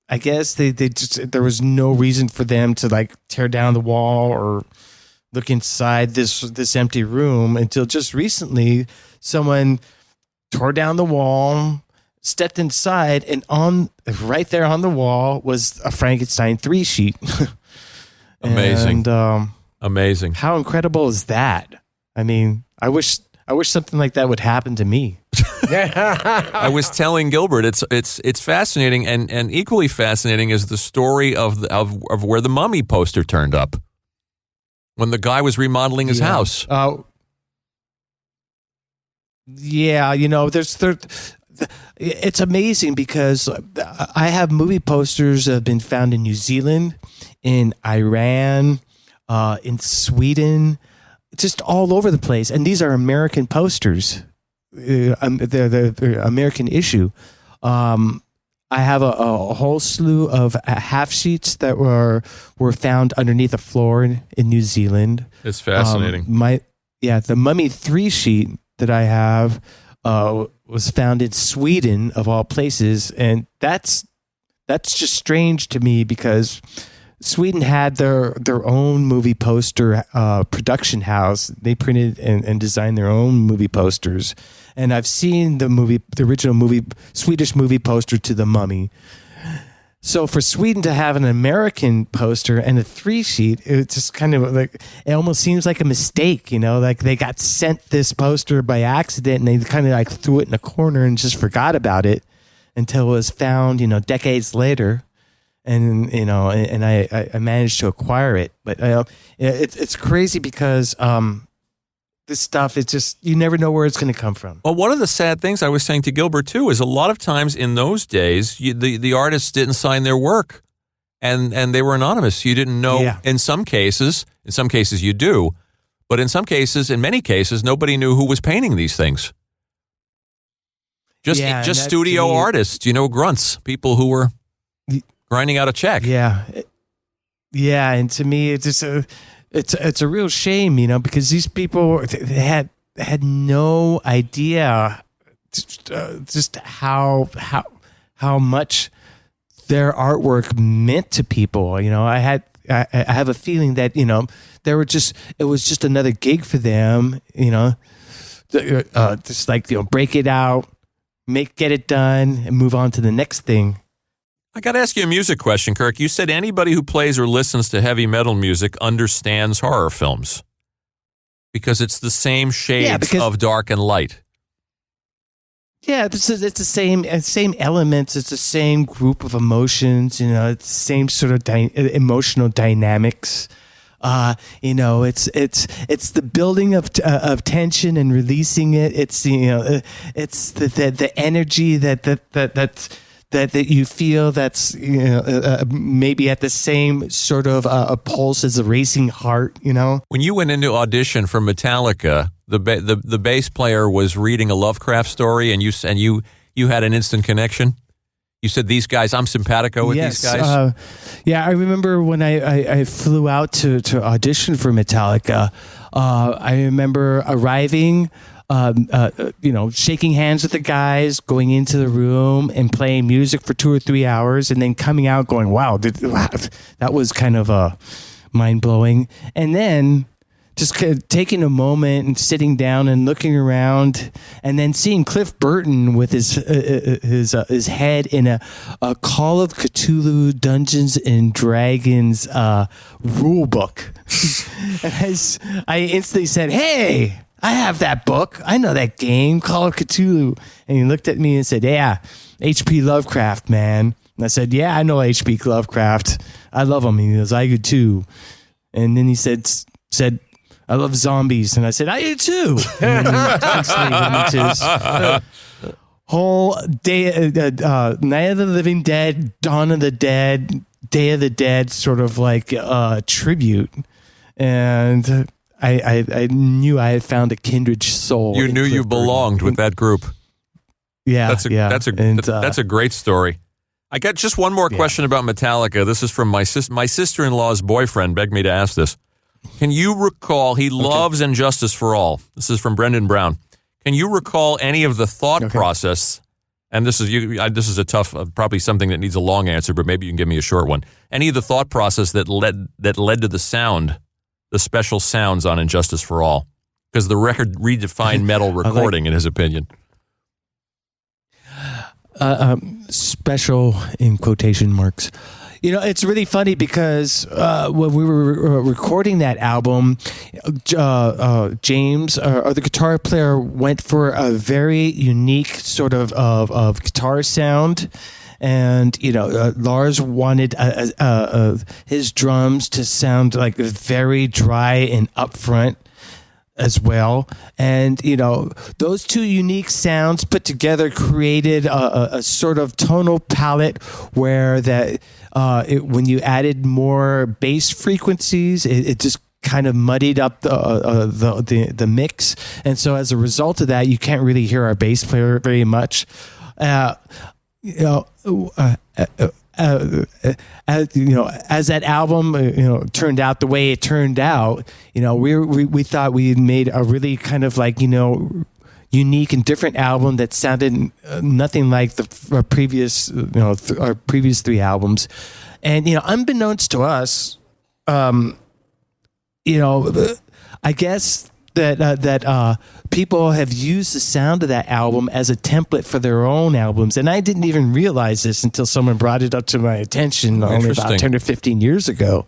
Speaker 4: I guess they just there was no reason for them to like tear down the wall or look inside this empty room until just recently someone tore down the wall, stepped inside, and right there on the wall was a Frankenstein 3 sheet.
Speaker 2: Amazing.
Speaker 4: And,
Speaker 2: amazing.
Speaker 4: How incredible is that? I mean, I wish something like that would happen to me.
Speaker 2: I was telling Gilbert, it's fascinating, and equally fascinating is the story of where the Mummy poster turned up when the guy was remodeling his house. It's amazing because I have movie posters that have been found in New Zealand, in Iran, in Sweden, just all over the place. And these are American posters. They're American issue. I have a whole slew of half sheets that were found underneath a floor in New Zealand. It's fascinating.
Speaker 4: The Mummy 3 sheet that I have was found in Sweden, of all places, and that's just strange to me because Sweden had their own movie poster production house. They printed and designed their own movie posters, and I've seen the original Swedish movie poster to the Mummy. So for Sweden to have an American poster and a 3 sheet, it's just kind of like, it almost seems like a mistake, like they got sent this poster by accident and they kind of like threw it in a corner and just forgot about it until it was found, decades later. And, and I managed to acquire it. But it's crazy because this stuff, it's just, you never know where it's going to come from.
Speaker 2: Well, one of the sad things I was saying to Gilbert, too, is a lot of times in those days, the artists didn't sign their work and they were anonymous. You didn't know. Yeah. In some cases you do, but in many cases, nobody knew who was painting these things. Just studio artists, grunts, people who were grinding out a check.
Speaker 4: Yeah. Yeah. And to me, it's just it's a real shame, because these people had no idea just how much their artwork meant to people. I had I have a feeling that it was just another gig for them. Just like break it out, get it done, and move on to the next thing.
Speaker 2: I got to ask you a music question, Kirk. You said anybody who plays or listens to heavy metal music understands horror films because it's the same shades of dark and light.
Speaker 4: Yeah, it's the same elements. It's the same group of emotions. It's the same sort of emotional dynamics. It's the building of tension and releasing it. It's it's the energy that you feel that's maybe at the same sort of a pulse as a racing heart.
Speaker 2: When you went into audition for Metallica, the bass player was reading a Lovecraft story, and you had an instant connection. You said, these guys, I'm simpatico with these guys?
Speaker 4: I remember when I flew out to audition for Metallica, I remember arriving, shaking hands with the guys, going into the room and playing music for 2 or 3 hours, and then coming out going, wow, that was kind of mind-blowing. And then just taking a moment and sitting down and looking around, and then seeing Cliff Burton with his head in a Call of Cthulhu Dungeons and Dragons rule book. And I instantly said, "Hey, I have that book. I know that game, Call of Cthulhu." And he looked at me and said, "Yeah, H.P. Lovecraft, man." And I said, "Yeah, I know H.P. Lovecraft. I love him." And he goes, "I do too." And then he said, "I love zombies." And I said, "I do too." And then constantly went into his whole day, Night of the Living Dead, Dawn of the Dead, Day of the Dead, sort of like tribute. And I knew I had found a kindred soul.
Speaker 2: You knew you belonged with that group.
Speaker 4: Yeah,
Speaker 2: that's a great story. I got just one more question about Metallica. This is from my sister-in-law's boyfriend begged me to ask this. Can you recall, he loves And Justice for All. This is from Brendan Brown. Can you recall any of the thought process, and this is a tough, probably something that needs a long answer, but maybe you can give me a short one. Any of the thought process that led to the sound, the special sounds on And Justice for All? Because the record redefined metal recording, in his opinion.
Speaker 4: Special in quotation marks. It's really funny because when we were recording that album, James, or the guitar player, went for a very unique sort of guitar sound. And, Lars wanted his drums to sound like very dry and upfront as well. And, those two unique sounds put together created a sort of tonal palette where when you added more bass frequencies, it just kind of muddied up the mix. And so as a result of that, you can't really hear our bass player very much. As that album, turned out the way it turned out, we thought we had made a really kind of like, unique and different album that sounded nothing like our previous 3 albums. And, unbeknownst to us, I guess that people have used the sound of that album as a template for their own albums. And I didn't even realize this until someone brought it up to my attention only about 10 or 15 years ago.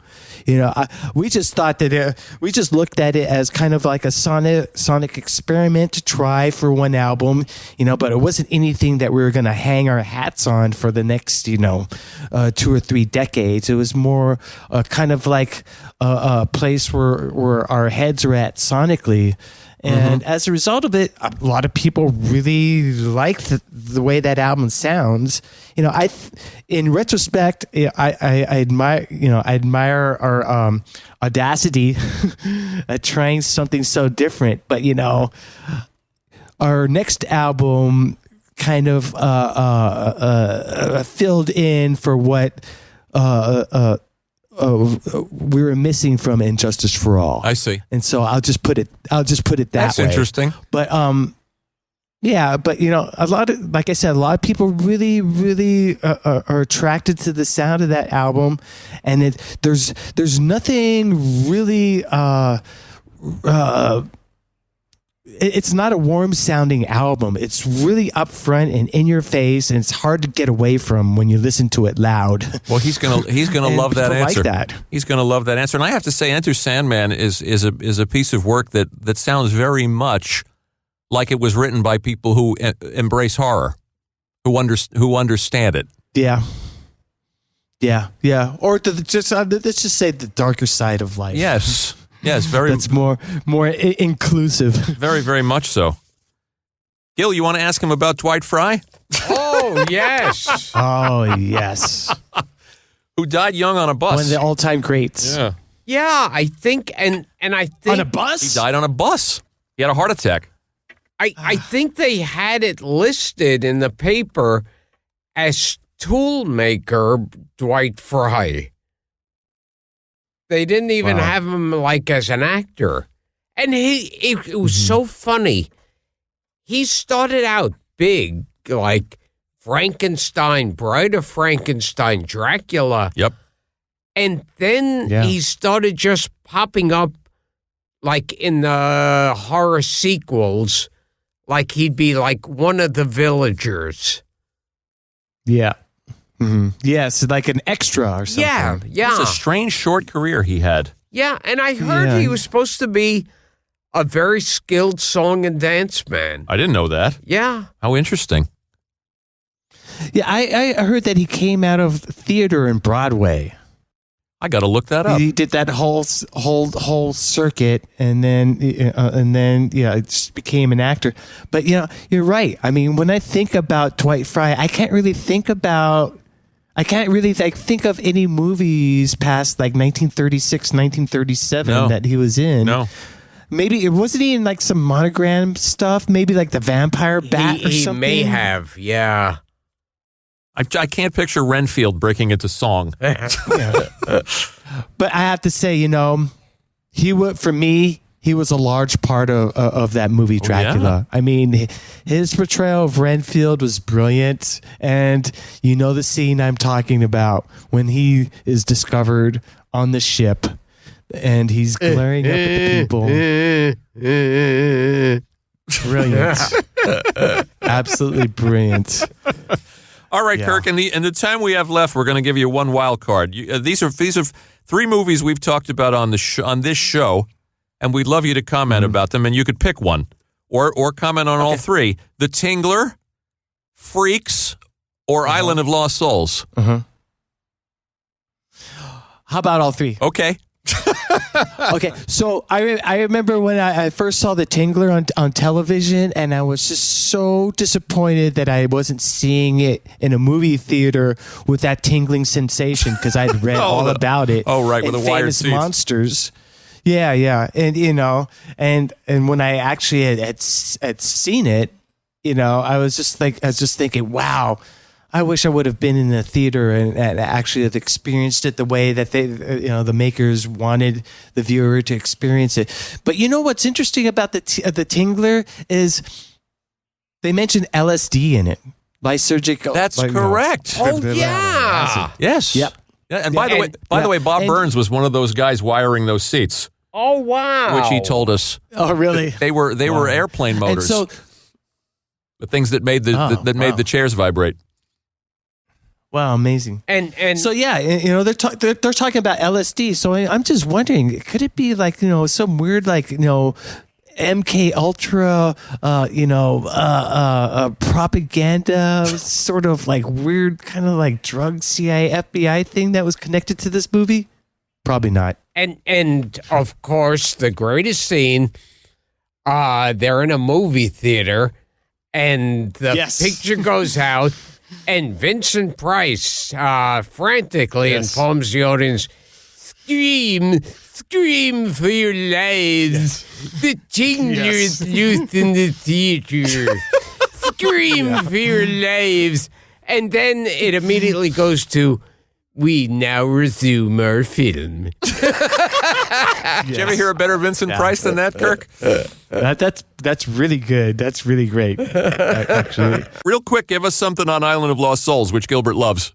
Speaker 4: We just thought that we just looked at it as kind of like a sonic experiment to try for one album, but it wasn't anything that we were going to hang our hats on for the next, 2 or 3 decades. It was more kind of like a place where our heads were at sonically. And as a result of it, a lot of people really like the way that album sounds. In retrospect, I admire our audacity at trying something so different. But our next album kind of filled in for what we were missing from And Justice for All.
Speaker 2: I see.
Speaker 4: And so I'll just put it that way.
Speaker 2: That's interesting.
Speaker 4: But Yeah, but like I said, a lot of people really, really are attracted to the sound of that album, and there's nothing really. It's not a warm sounding album. It's really upfront and in your face, and it's hard to get away from when you listen to it loud.
Speaker 2: Well, he's gonna love that answer.
Speaker 4: Like that.
Speaker 2: He's gonna love that answer. And I have to say, Enter Sandman is a piece of work that sounds very much like it was written by people who embrace horror, who understand it.
Speaker 4: Yeah. Or let's just say the darker side of life.
Speaker 2: Yes, very.
Speaker 4: That's more inclusive.
Speaker 2: Very, very much so. Gil, you want to ask him about Dwight Fry?
Speaker 3: Oh, yes.
Speaker 4: Oh, yes.
Speaker 2: Who died young on a bus.
Speaker 4: One of the all-time greats.
Speaker 2: Yeah.
Speaker 3: Yeah, I think, and I think...
Speaker 4: On a bus?
Speaker 2: He died on a bus. He had a heart attack.
Speaker 3: I think they had it listed in the paper as toolmaker Dwight Fry. They didn't even have him like as an actor. And it was so funny. He started out big, like Frankenstein, Bride of Frankenstein, Dracula.
Speaker 2: Yep.
Speaker 3: And then he started just popping up like in the horror sequels, like he'd be like one of the villagers.
Speaker 4: Yeah. Mm-hmm. Yes, like an extra or something.
Speaker 3: Yeah.
Speaker 2: It's a strange short career he had.
Speaker 3: Yeah, and I heard he was supposed to be a very skilled song and dance man.
Speaker 2: I didn't know that.
Speaker 3: Yeah.
Speaker 2: How interesting.
Speaker 4: Yeah, I heard that he came out of theater and Broadway.
Speaker 2: I got to look that up.
Speaker 4: He did that whole circuit, and then it just became an actor. But you're right. I mean, when I think about Dwight Fry, I can't really think of any movies past like 1936, 1937 that he was in.
Speaker 2: No.
Speaker 4: Maybe it wasn't he in like some Monogram stuff. Maybe like the Vampire Bat or something.
Speaker 3: He may have, yeah.
Speaker 2: I can't picture Renfield breaking into song.
Speaker 4: But I have to say, he was a large part of that movie Dracula.
Speaker 2: Yeah.
Speaker 4: I mean, his portrayal of Renfield was brilliant, and the scene I'm talking about when he is discovered on the ship and he's glaring up at the people. Brilliant. Absolutely brilliant.
Speaker 2: All right, Kirk, in the time we have left, we're going to give you one wild card. These are three movies we've talked about on this show, and we'd love you to comment about them, and you could pick one or comment on all three. The Tingler, Freaks, or Island of Lost Souls.
Speaker 4: How about all three?
Speaker 2: Okay.
Speaker 4: Okay, so I remember when I first saw The Tingler on television, and I was just so disappointed that I wasn't seeing it in a movie theater with that tingling sensation, because I'd read all about it.
Speaker 2: Oh, right, with the wired
Speaker 4: Famous
Speaker 2: seats.
Speaker 4: Monsters. Yeah, and and when I actually had seen it, I was just thinking, wow. I wish I would have been in the theater and actually have experienced it the way that they, the makers wanted the viewer to experience it. But what's interesting about the Tingler is they mentioned LSD in it, lysergic.
Speaker 2: That's correct.
Speaker 3: Oh yeah.
Speaker 2: Yes.
Speaker 4: Yep.
Speaker 2: Yeah, and by the way, Bob Burns was one of those guys wiring those seats.
Speaker 3: Oh wow.
Speaker 2: Which he told us.
Speaker 4: Oh really?
Speaker 2: They were airplane motors.
Speaker 4: And so,
Speaker 2: the things that made made the chairs vibrate.
Speaker 4: Wow, amazing!
Speaker 3: And
Speaker 4: so they're talking about LSD. So I'm just wondering, could it be like some weird MK Ultra propaganda sort of like weird kind of like drug CIA FBI thing that was connected to this movie? Probably not.
Speaker 3: And of course the greatest scene, they're in a movie theater and the picture goes out. And Vincent Price frantically informs the audience, scream for your lives. The Tingler is loose in the theater. Scream for your lives. And then it immediately goes to We now resume our film.
Speaker 2: Did you ever hear a better Vincent Price than that, Kirk?
Speaker 4: That's really good. That's really great, actually.
Speaker 2: Real quick, give us something on Island of Lost Souls, which Gilbert loves.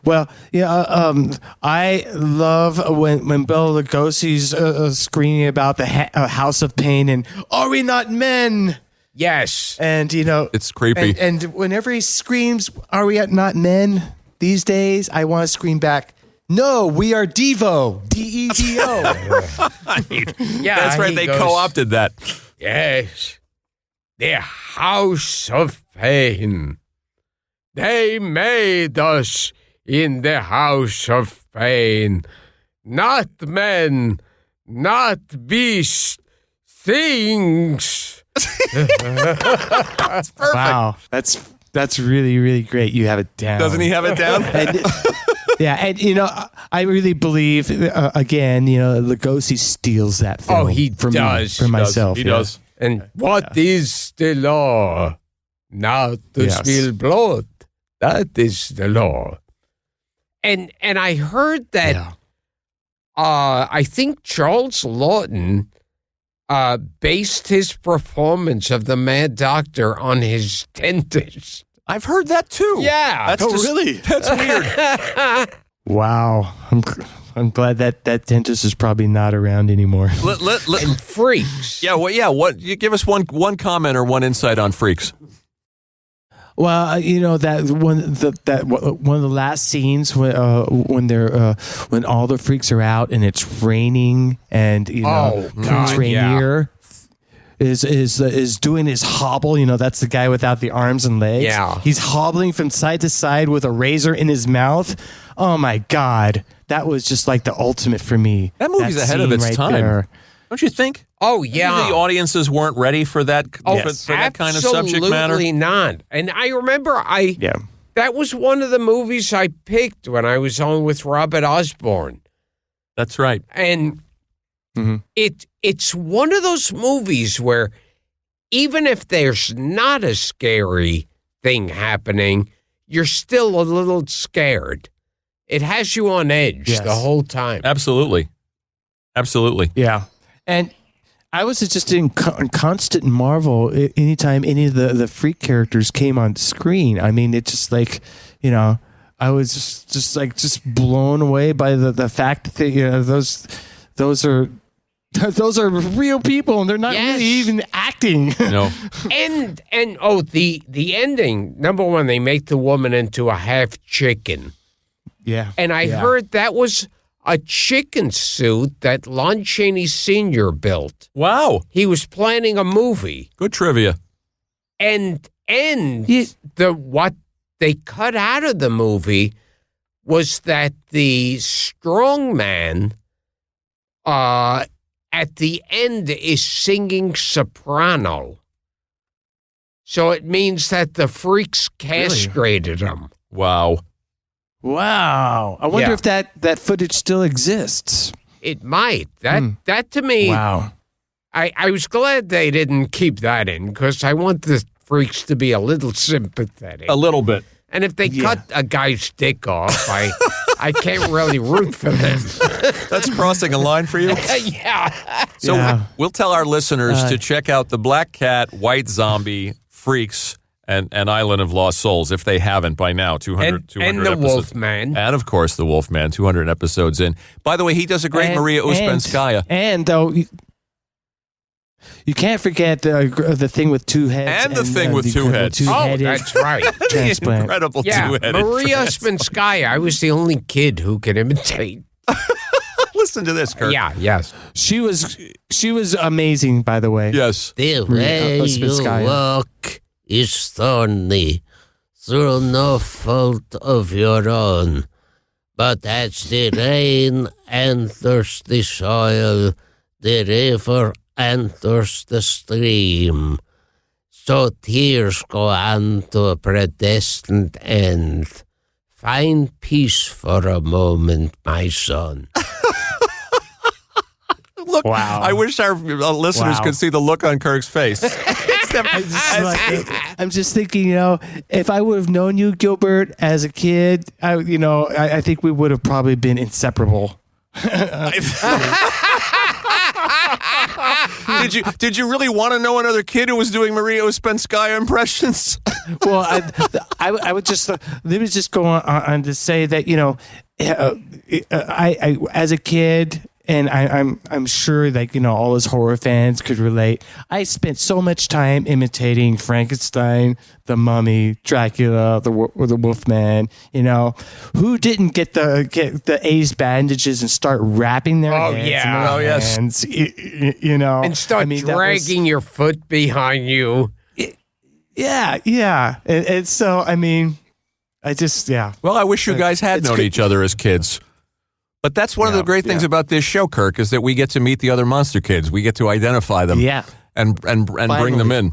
Speaker 4: Well, I love when Bela Lugosi's screaming about the House of Pain and "Are we not men?"
Speaker 3: Yes,
Speaker 4: and
Speaker 2: it's creepy.
Speaker 4: And whenever he screams, "Are we not men?" these days, I want to scream back, "No, we are Devo, D-E-V-O."
Speaker 3: Yeah,
Speaker 2: that's right. They co-opted that.
Speaker 3: Yes, the House of Pain. They made us in the House of Pain, not men, not beasts, things.
Speaker 2: That's perfect.
Speaker 4: Wow, that's really, really great. You have it down.
Speaker 2: Doesn't he have it down?
Speaker 4: I really believe again, Lugosi steals that film.
Speaker 3: Oh, he
Speaker 4: from
Speaker 3: does.
Speaker 4: Me, for myself.
Speaker 2: He does.
Speaker 3: And what is the law? Not to spill blood. That is the law. And I heard that I think Charles Lawton based his performance of the Mad Doctor on his dentist.
Speaker 2: I've heard that too.
Speaker 3: Yeah.
Speaker 4: Really?
Speaker 2: That's weird.
Speaker 4: Wow. I'm glad that dentist is probably not around anymore.
Speaker 3: And Freaks.
Speaker 2: Yeah. What? You give us one comment or one insight on Freaks.
Speaker 4: Well, that one of the last scenes when all the freaks are out and it's raining and Prince Rainier is doing his hobble. That's the guy without the arms and legs.
Speaker 3: Yeah,
Speaker 4: he's hobbling from side to side with a razor in his mouth. Oh my God, that was just like the ultimate for me.
Speaker 2: That movie's ahead of its time.
Speaker 4: There.
Speaker 2: Don't you think?
Speaker 3: Oh, yeah.
Speaker 2: Maybe the audiences weren't ready for that, for that kind of subject matter.
Speaker 3: Absolutely not. And I remember that was one of the movies I picked when I was on with Robert Osborne.
Speaker 2: That's right.
Speaker 3: And it's one of those movies where even if there's not a scary thing happening, you're still a little scared. It has you on edge the whole time.
Speaker 2: Absolutely.
Speaker 4: Yeah. And I was just in constant marvel anytime any of the freak characters came on screen. I mean, it's just like, I was just blown away by the fact that those are real people and they're not really even acting.
Speaker 2: No.
Speaker 3: and the ending, number one, they make the woman into a half chicken.
Speaker 4: Yeah.
Speaker 3: And I heard that was a chicken suit that Lon Chaney Sr. built.
Speaker 2: Wow.
Speaker 3: He was planning a movie.
Speaker 2: Good trivia.
Speaker 3: And what they cut out of the movie was that the strong man at the end is singing soprano. So it means that the freaks castrated him.
Speaker 2: Wow.
Speaker 4: I wonder if that footage still exists.
Speaker 3: It might. That to me.
Speaker 4: Wow.
Speaker 3: I was glad they didn't keep that in because I want the freaks to be a little sympathetic.
Speaker 2: A little bit.
Speaker 3: And if they cut a guy's dick off, I can't really root for them.
Speaker 2: That's crossing a line for you?
Speaker 3: Yeah.
Speaker 2: So we'll tell our listeners to check out the Black Cat, White Zombie, Freaks, and Island of Lost Souls, if they haven't by now. 200
Speaker 3: and the
Speaker 2: episodes.
Speaker 3: Wolfman.
Speaker 2: And, of course, the Wolfman, 200 episodes in. By the way, he does a great Maria Ouspenskaya.
Speaker 4: And, though, you can't forget the thing with two heads.
Speaker 2: And the thing with two heads.
Speaker 3: Oh, that's right.
Speaker 2: The incredible two-headed
Speaker 3: Maria Ouspenskaya. I was the only kid who could imitate.
Speaker 2: Listen to this, Kurt.
Speaker 3: Yeah, yes.
Speaker 4: She was amazing, by the way.
Speaker 2: Yes.
Speaker 11: The way you walk is thorny, through no fault of your own. But as the rain enters the soil, the river enters the stream. So tears go on to a predestined end. Find peace for a moment, my son.
Speaker 2: Look, I wish our listeners could see the look on Kirk's face.
Speaker 4: I'm just thinking, if I would have known you, Gilbert, as a kid, I think we would have probably been inseparable.
Speaker 2: Did you really want to know another kid who was doing Maria Uspenskaya impressions?
Speaker 4: Well, I would just let me just go on to say that I as a kid. And I'm sure all his horror fans could relate. I spent so much time imitating Frankenstein, the Mummy, Dracula, the Wolfman. Who didn't get the ace bandages and start wrapping their hands?
Speaker 3: And start dragging your foot behind you.
Speaker 4: Yeah. And so
Speaker 2: Well, I wish you guys had known each other as kids. But that's one of the great things about this show, Kirk, is that we get to meet the other monster kids. We get to identify them, and bring them in.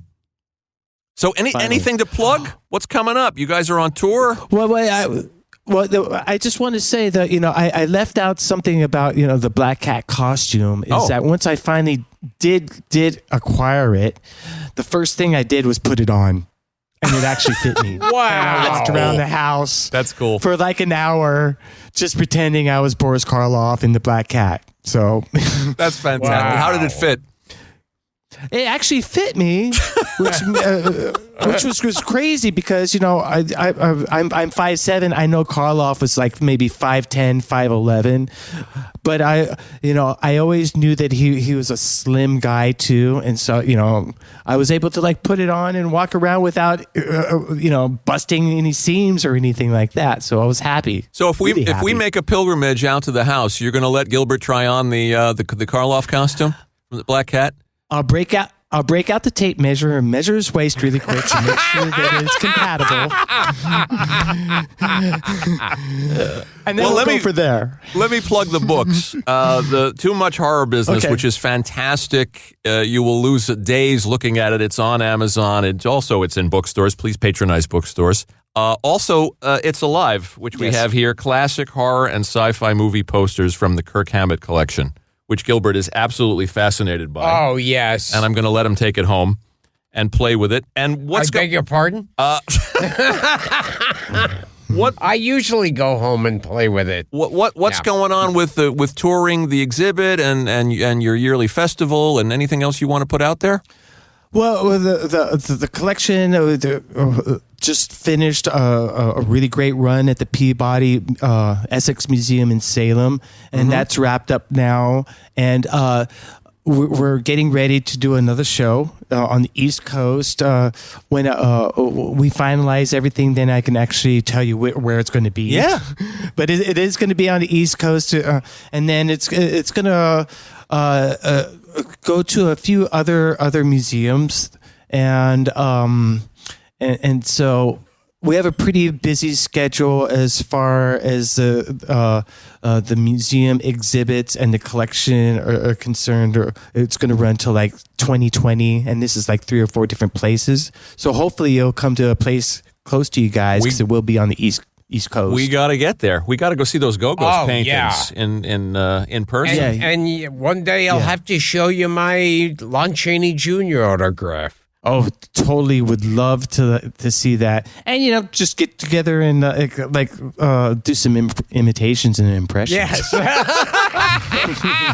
Speaker 2: So, anything to plug? What's coming up? You guys are on tour.
Speaker 4: I just want to say that I left out something about the Black Cat costume. Is that once I finally did acquire it, the first thing I did was put it on. And it actually fit me.
Speaker 3: Wow.
Speaker 4: And I walked around the house.
Speaker 2: That's cool.
Speaker 4: For like an hour, just pretending I was Boris Karloff in the Black Cat. So
Speaker 2: that's fantastic. Wow. How did it fit?
Speaker 4: It actually fit me, which was crazy because I'm 5'7". I know Karloff was like maybe 5'10", 5'11", but I always knew that he was a slim guy too, and so I was able to put it on and walk around without busting any seams or anything like that. So I was happy.
Speaker 2: So if we make a pilgrimage out to the house, you're going to let Gilbert try on the Karloff costume from the Black Cat?
Speaker 4: I'll break out the tape measure and measure his waist really quick to make sure that it's compatible. And then we'll go for there.
Speaker 2: Let me plug the books. The Too Much Horror Business, which is fantastic. You will lose days looking at it. It's on Amazon. It's in bookstores. Please patronize bookstores. Also, It's Alive, which we have here. Classic horror and sci-fi movie posters from the Kirk Hammett collection, which Gilbert is absolutely fascinated by.
Speaker 3: Oh, yes.
Speaker 2: And I'm going to let him take it home and play with it. And
Speaker 3: I beg your pardon?
Speaker 2: What?
Speaker 3: I usually go home and play with it.
Speaker 2: What's going on with touring the exhibit and your yearly festival and anything else you want to put out there?
Speaker 4: Well, the collection just finished a really great run at the Peabody Essex Museum in Salem, and that's wrapped up now. And we're getting ready to do another show on the East Coast. When we finalize everything, then I can actually tell you where it's going to be.
Speaker 2: Yeah,
Speaker 4: but it is going to be on the East Coast, and then it's going to go to a few other museums, and so we have a pretty busy schedule as far as the museum exhibits and the collection are concerned. Or it's going to run till 2020, and this is 3 or 4 different places. So hopefully you'll come to a place close to you guys because it will be on the East Coast.
Speaker 2: We got to get there. We got to go see those Go-Go's paintings in person.
Speaker 3: And one day I'll have to show you my Lon Chaney Jr. autograph.
Speaker 4: Oh, totally would love to see that. And, just get together and do some imitations and impressions.
Speaker 3: Yes.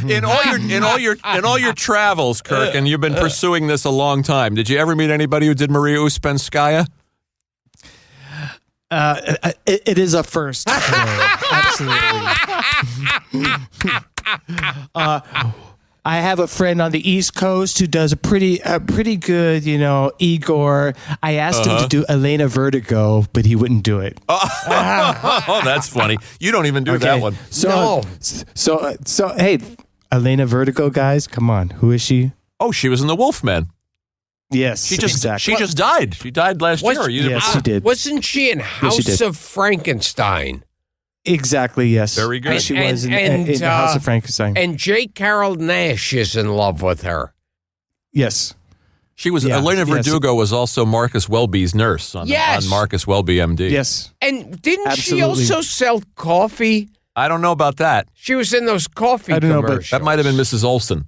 Speaker 2: In all your travels, Kirk, and you've been pursuing this a long time, did you ever meet anybody who did Maria Uspenskaya?
Speaker 4: It is a first. Absolutely. I have a friend on the East Coast who does a pretty good, Igor. I asked him to do Elena Vertigo, but he wouldn't do it.
Speaker 2: Oh, that's funny. You don't even do that one.
Speaker 4: So hey, Elena Vertigo, guys, come on. Who is she?
Speaker 2: Oh, she was in The Wolfman.
Speaker 4: Yes,
Speaker 2: she just
Speaker 4: exactly.
Speaker 2: died. She died last year.
Speaker 4: Yes, she did.
Speaker 3: Wasn't she in House of Frankenstein?
Speaker 4: Exactly, yes.
Speaker 2: Very good.
Speaker 4: She was in the House of Frankenstein.
Speaker 3: And J. Carrol Nash is in love with her.
Speaker 4: Yes.
Speaker 2: She was. Elena Verdugo was also Marcus Welby's nurse on Marcus Welby, MD.
Speaker 4: Yes.
Speaker 3: And didn't she also sell coffee?
Speaker 2: I don't know about that.
Speaker 3: She was in those coffee commercials.
Speaker 2: That might have been Mrs. Olsen.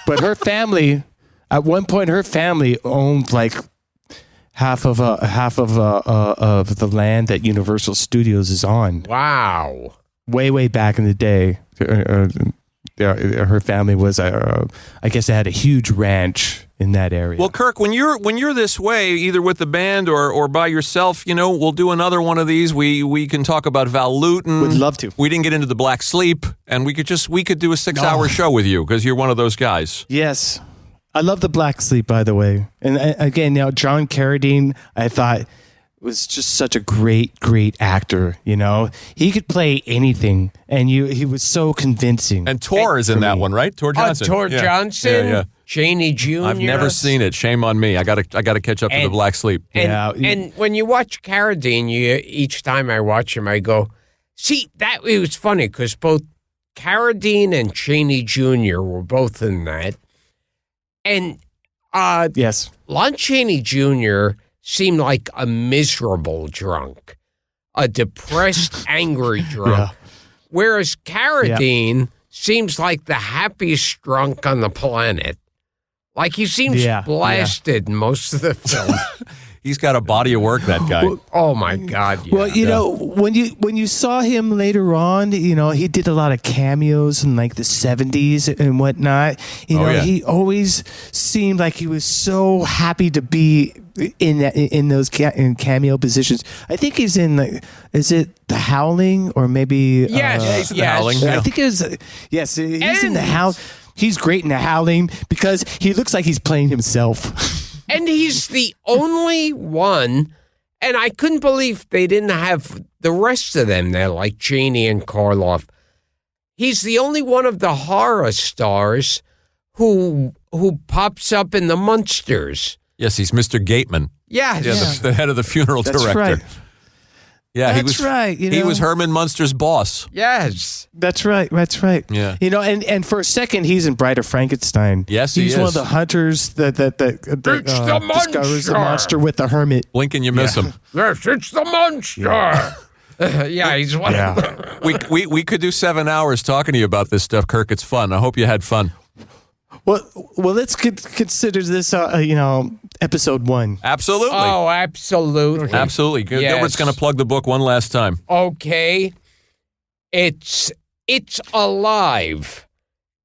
Speaker 4: But her family... At one point, her family owned like half of the land that Universal Studios is on.
Speaker 3: Wow.
Speaker 4: Way back in the day, her family was, I guess, they had a huge ranch in that area.
Speaker 2: Well, Kirk, when you're this way, either with the band or by yourself, we'll do another one of these. We can talk about Val Lewton.
Speaker 4: Would love to.
Speaker 2: We didn't get into the Black Sleep, and we could do a 6-hour show with you because you're one of those guys.
Speaker 4: Yes. I love the Black Sleep, by the way. And again, John Carradine, I thought was just such a great actor. He could play anything, and he was so convincing.
Speaker 2: And Tor is in that one, right? Tor Johnson.
Speaker 3: Tor Johnson.
Speaker 2: Yeah.
Speaker 3: Cheney Jr.
Speaker 2: I've never seen it. Shame on me. I got to catch up to the Black Sleep.
Speaker 3: And when you watch Carradine, each time I watch him, I go, see, it was funny because both Carradine and Cheney Jr. were both in that. And
Speaker 4: yes,
Speaker 3: Lon Chaney Jr. seemed like a miserable drunk, a depressed, angry drunk, whereas Carradine seems like the happiest drunk on the planet. Like he seems blasted in most of the film.
Speaker 2: He's got a body of work, that guy.
Speaker 3: Oh my God! Yeah.
Speaker 4: Well, when you saw him later on, he did a lot of cameos in like the 70s and whatnot. He always seemed like he was so happy to be in those cameo positions. I think he's in is it The Howling or maybe
Speaker 3: he's
Speaker 2: in The Howling.
Speaker 4: I think it was he's in The Howling. He's great in The Howling because he looks like he's playing himself.
Speaker 3: And he's the only one, and I couldn't believe they didn't have the rest of them there, like Cheney and Karloff. He's the only one of the horror stars who pops up in the Munsters.
Speaker 2: Yes, he's Mr. Gateman.
Speaker 3: Yeah.
Speaker 2: The head of the funeral director.
Speaker 4: Right.
Speaker 2: Yeah,
Speaker 4: that's right.
Speaker 2: He was Herman Munster's boss.
Speaker 3: Yes,
Speaker 4: that's right.
Speaker 2: Yeah,
Speaker 4: and for a second, he's in Bride of Frankenstein.
Speaker 2: Yes,
Speaker 4: he's one of the hunters that discovers the monster with the hermit.
Speaker 2: Lincoln, you miss him.
Speaker 3: Yes, it's the monster. He's one.
Speaker 2: of them. We could do 7 hours talking to you about this stuff, Kirk. It's fun. I hope you had fun.
Speaker 4: Well, let's consider this, episode 1.
Speaker 2: Absolutely.
Speaker 3: Oh, absolutely.
Speaker 2: Absolutely.
Speaker 3: Yes.
Speaker 2: Gilbert's going to plug the book one last time.
Speaker 3: Okay. It's Alive.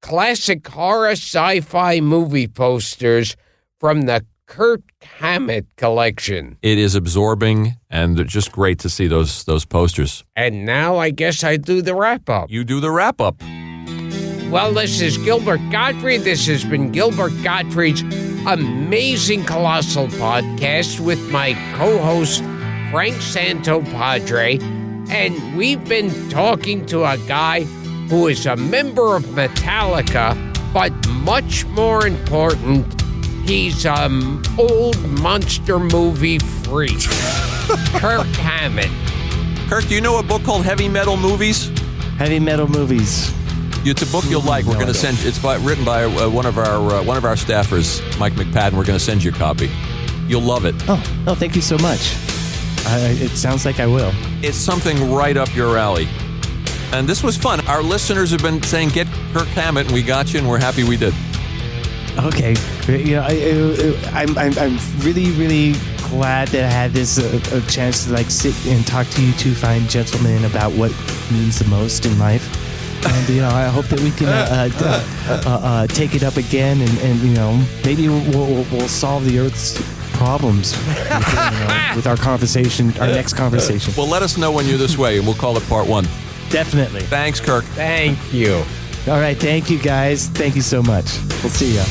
Speaker 3: Classic horror sci-fi movie posters from the Kirk Hammett collection.
Speaker 2: It is absorbing and just great to see those posters.
Speaker 3: And now I guess I do the wrap-up.
Speaker 2: You do the wrap-up.
Speaker 3: Well, this is Gilbert Gottfried. This has been Gilbert Gottfried's amazing Colossal podcast with my co-host, Frank Santopadre. And we've been talking to a guy who is a member of Metallica, but much more important, he's an old monster movie freak. Kirk Hammett.
Speaker 2: Kirk, do you know a book called Heavy Metal Movies?
Speaker 4: Heavy Metal Movies.
Speaker 2: It's a book you'll like. We're going to send. It's written by one of our staffers, Mike McPadden. We're going to send you a copy. You'll love it.
Speaker 4: Oh, thank you so much. It sounds like I will.
Speaker 2: It's something right up your alley. And this was fun. Our listeners have been saying, "Get Kirk Hammett," and we got you, and we're happy we did.
Speaker 4: Okay, I'm really, really glad that I had this a chance to sit and talk to you two fine gentlemen about what means the most in life. And I hope that we can take it up again, and maybe we'll solve the Earth's problems with our conversation, our next conversation.
Speaker 2: Well, let us know when you're this way, and we'll call it part 1.
Speaker 4: Definitely.
Speaker 2: Thanks, Kirk.
Speaker 3: Thank you.
Speaker 4: All right, thank you guys. Thank you so much. We'll see ya.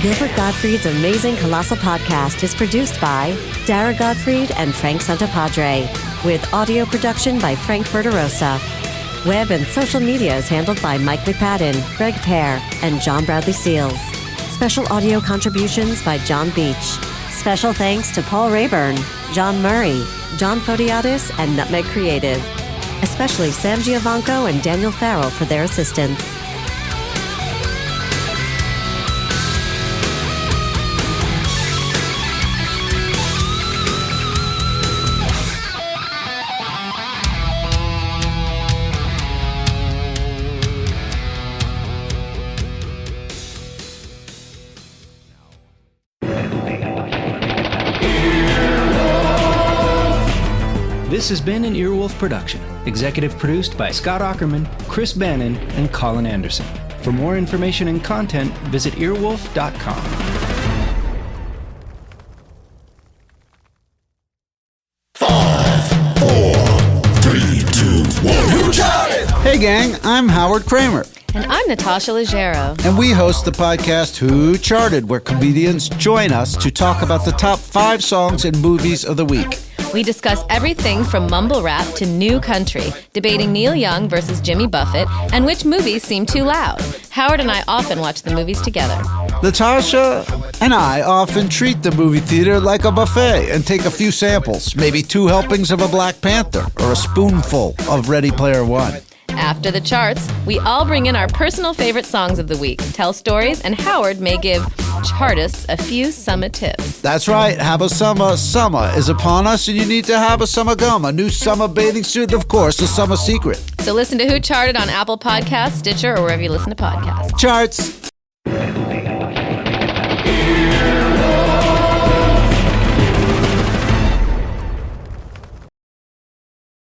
Speaker 7: Gilbert Gottfried's amazing Colossal podcast is produced by Dara Gottfried and Frank Santopadre. with audio production by Frank Berterosa. Web and social media is handled by Mike McPadden, Greg Pear, and John Bradley Seals. Special audio contributions by John Beach. Special thanks to Paul Rayburn, John Murray, John Podiatis, and Nutmeg Creative. Especially Sam Giovanco and Daniel Farrell for their assistance.
Speaker 12: This has been an Earwolf production, executive produced by Scott Aukerman, Chris Bannon, and Colin Anderson. For more information and content, visit earwolf.com.
Speaker 13: Hey gang, I'm Howard Kramer.
Speaker 14: And I'm Natasha Leggero.
Speaker 13: And we host the podcast Who Charted, where comedians join us to talk about the top 5 songs and movies of the week.
Speaker 14: We discuss everything from mumble rap to new country, debating Neil Young versus Jimmy Buffett, and which movies seem too loud. Howard and I often watch the movies together.
Speaker 13: Natasha and I often treat the movie theater like a buffet and take a few samples, maybe 2 helpings of a Black Panther or a spoonful of Ready Player One.
Speaker 14: After the charts, we all bring in our personal favorite songs of the week, tell stories, and Howard may give chartists a few summer tips.
Speaker 13: That's right, have a summer. Summer is upon us, and you need to have a summer gum, a new summer bathing suit, and of course, a summer secret.
Speaker 14: So listen to Who Charted on Apple Podcasts, Stitcher, or wherever you listen to podcasts.
Speaker 13: Charts.